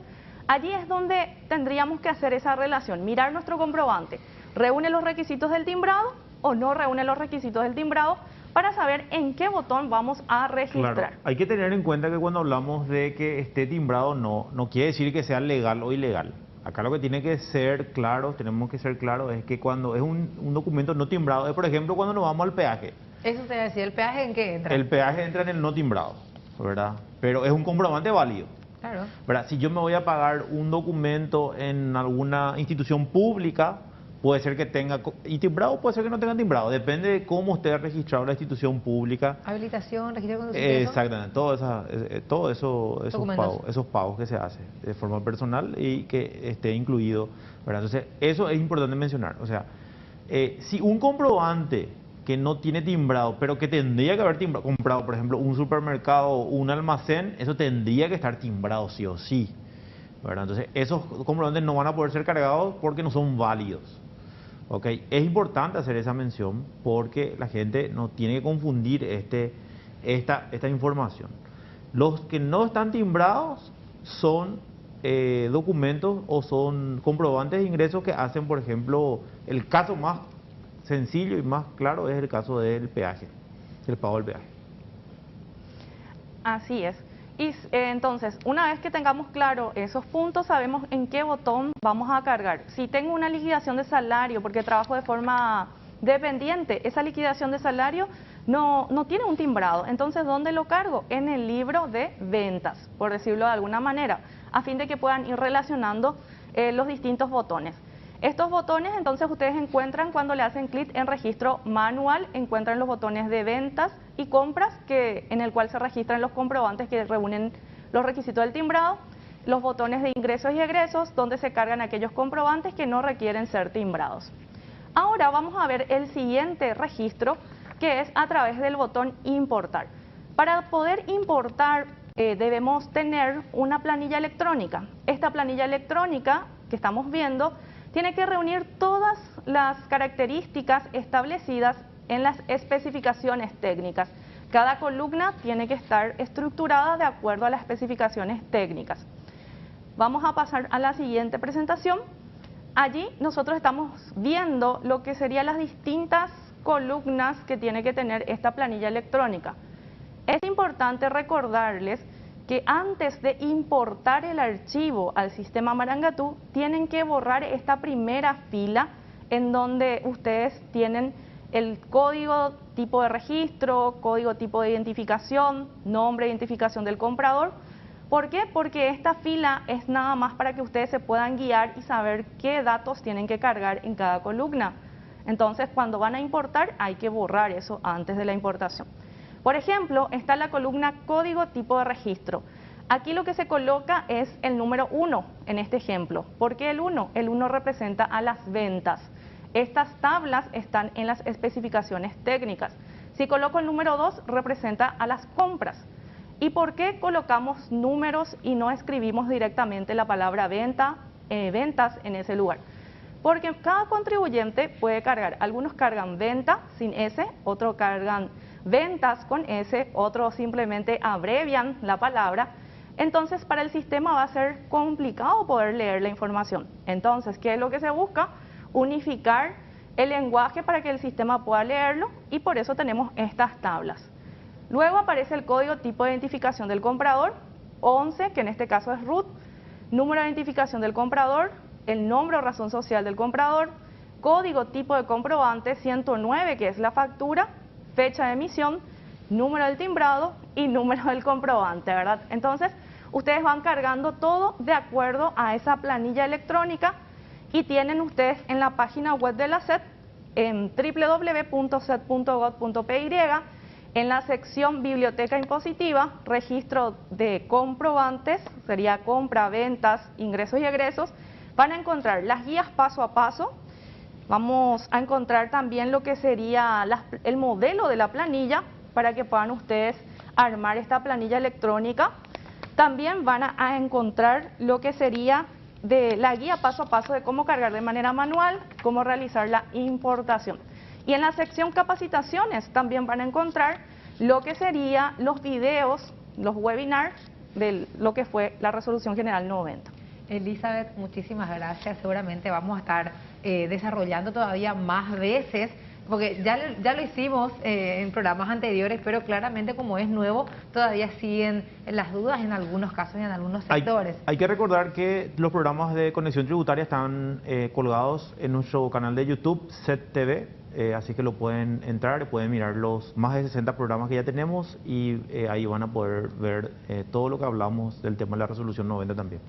allí es donde tendríamos que hacer esa relación, mirar nuestro comprobante, ¿reúne los requisitos del timbrado o no reúne los requisitos del timbrado?, para saber en qué botón vamos a registrar. Claro, hay que tener en cuenta que cuando hablamos de que esté timbrado no quiere decir que sea legal o ilegal. Acá lo que tiene que ser claro, tenemos que ser claros, es que cuando es un documento no timbrado, es por ejemplo cuando nos vamos al peaje. Eso te decía, ¿el peaje en qué entra? El peaje entra en el no timbrado, ¿verdad? Pero es un comprobante válido. Claro. ¿Verdad? Si yo me voy a pagar un documento en alguna institución pública, puede ser que tenga y timbrado, puede ser que no tenga timbrado, depende de cómo esté registrado la institución pública. Habilitación, registro de conocimiento. Exactamente, todo eso esos pagos que se hacen de forma personal y que esté incluido, ¿verdad? Entonces, eso es importante mencionar. O sea, si un comprobante que no tiene timbrado, pero que tendría que haber comprado, por ejemplo, un supermercado o un almacén, eso tendría que estar timbrado sí o sí, ¿verdad? Entonces, esos comprobantes no van a poder ser cargados porque no son válidos. Okay. Es importante hacer esa mención porque la gente no tiene que confundir esta información. Los que no están timbrados son documentos o son comprobantes de ingresos que hacen, por ejemplo, el caso más sencillo y más claro es el caso del peaje, el pago del peaje. Así es. Y entonces, una vez que tengamos claro esos puntos, sabemos en qué botón vamos a cargar. Si tengo una liquidación de salario porque trabajo de forma dependiente, esa liquidación de salario no tiene un timbrado. Entonces, ¿dónde lo cargo? En el libro de ventas, por decirlo de alguna manera, a fin de que puedan ir relacionando los distintos botones. Estos botones, entonces, ustedes encuentran cuando le hacen clic en registro manual, encuentran los botones de ventas y compras, en el cual se registran los comprobantes que reúnen los requisitos del timbrado, los botones de ingresos y egresos, donde se cargan aquellos comprobantes que no requieren ser timbrados. Ahora vamos a ver el siguiente registro, que es a través del botón importar. Para poder importar debemos tener una planilla electrónica. Esta planilla electrónica que estamos viendo tiene que reunir todas las características establecidas en las especificaciones técnicas. Cada columna tiene que estar estructurada de acuerdo a las especificaciones técnicas. Vamos a pasar a la siguiente presentación. Allí nosotros estamos viendo lo que serían las distintas columnas que tiene que tener esta planilla electrónica. Es importante recordarles que antes de importar el archivo al sistema Marangatú, tienen que borrar esta primera fila en donde ustedes tienen el código tipo de registro, código tipo de identificación, nombre de identificación del comprador. ¿Por qué? Porque esta fila es nada más para que ustedes se puedan guiar y saber qué datos tienen que cargar en cada columna. Entonces, cuando van a importar, hay que borrar eso antes de la importación. Por ejemplo, está la columna código tipo de registro. Aquí lo que se coloca es el número 1 en este ejemplo. ¿Por qué el 1? El 1 representa a las ventas. Estas tablas están en las especificaciones técnicas. Si coloco el número 2, representa a las compras. ¿Y por qué colocamos números y no escribimos directamente la palabra ventas en ese lugar? Porque cada contribuyente puede cargar, algunos cargan venta sin S, otros cargan ventas con S, otros simplemente abrevian la palabra. Entonces, para el sistema va a ser complicado poder leer la información. Entonces, ¿qué es lo que se busca? Unificar el lenguaje para que el sistema pueda leerlo, y por eso tenemos estas tablas. Luego aparece el código tipo de identificación del comprador, 11, que en este caso es RUT, número de identificación del comprador, el nombre o razón social del comprador, código tipo de comprobante, 109, que es la factura, fecha de emisión, número del timbrado y número del comprobante, ¿verdad? Entonces, ustedes van cargando todo de acuerdo a esa planilla electrónica, y tienen ustedes en la página web de la SED, en www.sed.gov.py, en la sección Biblioteca Impositiva, registro de comprobantes, sería compra, ventas, ingresos y egresos, van a encontrar las guías paso a paso. Vamos a encontrar también lo que sería el modelo de la planilla para que puedan ustedes armar esta planilla electrónica. También van a encontrar lo que sería de la guía paso a paso de cómo cargar de manera manual, cómo realizar la importación. Y en la sección capacitaciones también van a encontrar lo que sería los videos, los webinars de lo que fue la Resolución General 90. Elizabeth, muchísimas gracias. Seguramente vamos a estar desarrollando todavía más veces, porque ya lo hicimos en programas anteriores, pero claramente como es nuevo, todavía siguen las dudas en algunos casos y en algunos sectores. Hay que recordar que los programas de conexión tributaria están colgados en nuestro canal de YouTube, SED TV, así que lo pueden entrar, pueden mirar los más de 60 programas que ya tenemos, y ahí van a poder ver todo lo que hablamos del tema de la Resolución 90 también.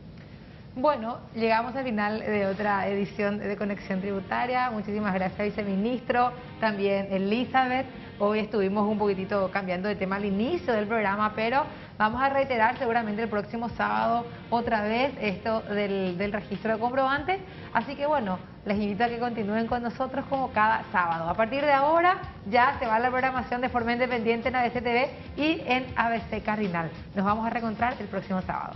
Bueno, llegamos al final de otra edición de Conexión Tributaria. Muchísimas gracias, viceministro, también Elizabeth. Hoy estuvimos un poquitito cambiando de tema al inicio del programa, pero vamos a reiterar seguramente el próximo sábado otra vez esto del registro de comprobantes. Así que bueno, les invito a que continúen con nosotros como cada sábado. A partir de ahora ya se va la programación de forma independiente en ABC TV y en ABC Cardinal. Nos vamos a reencontrar el próximo sábado.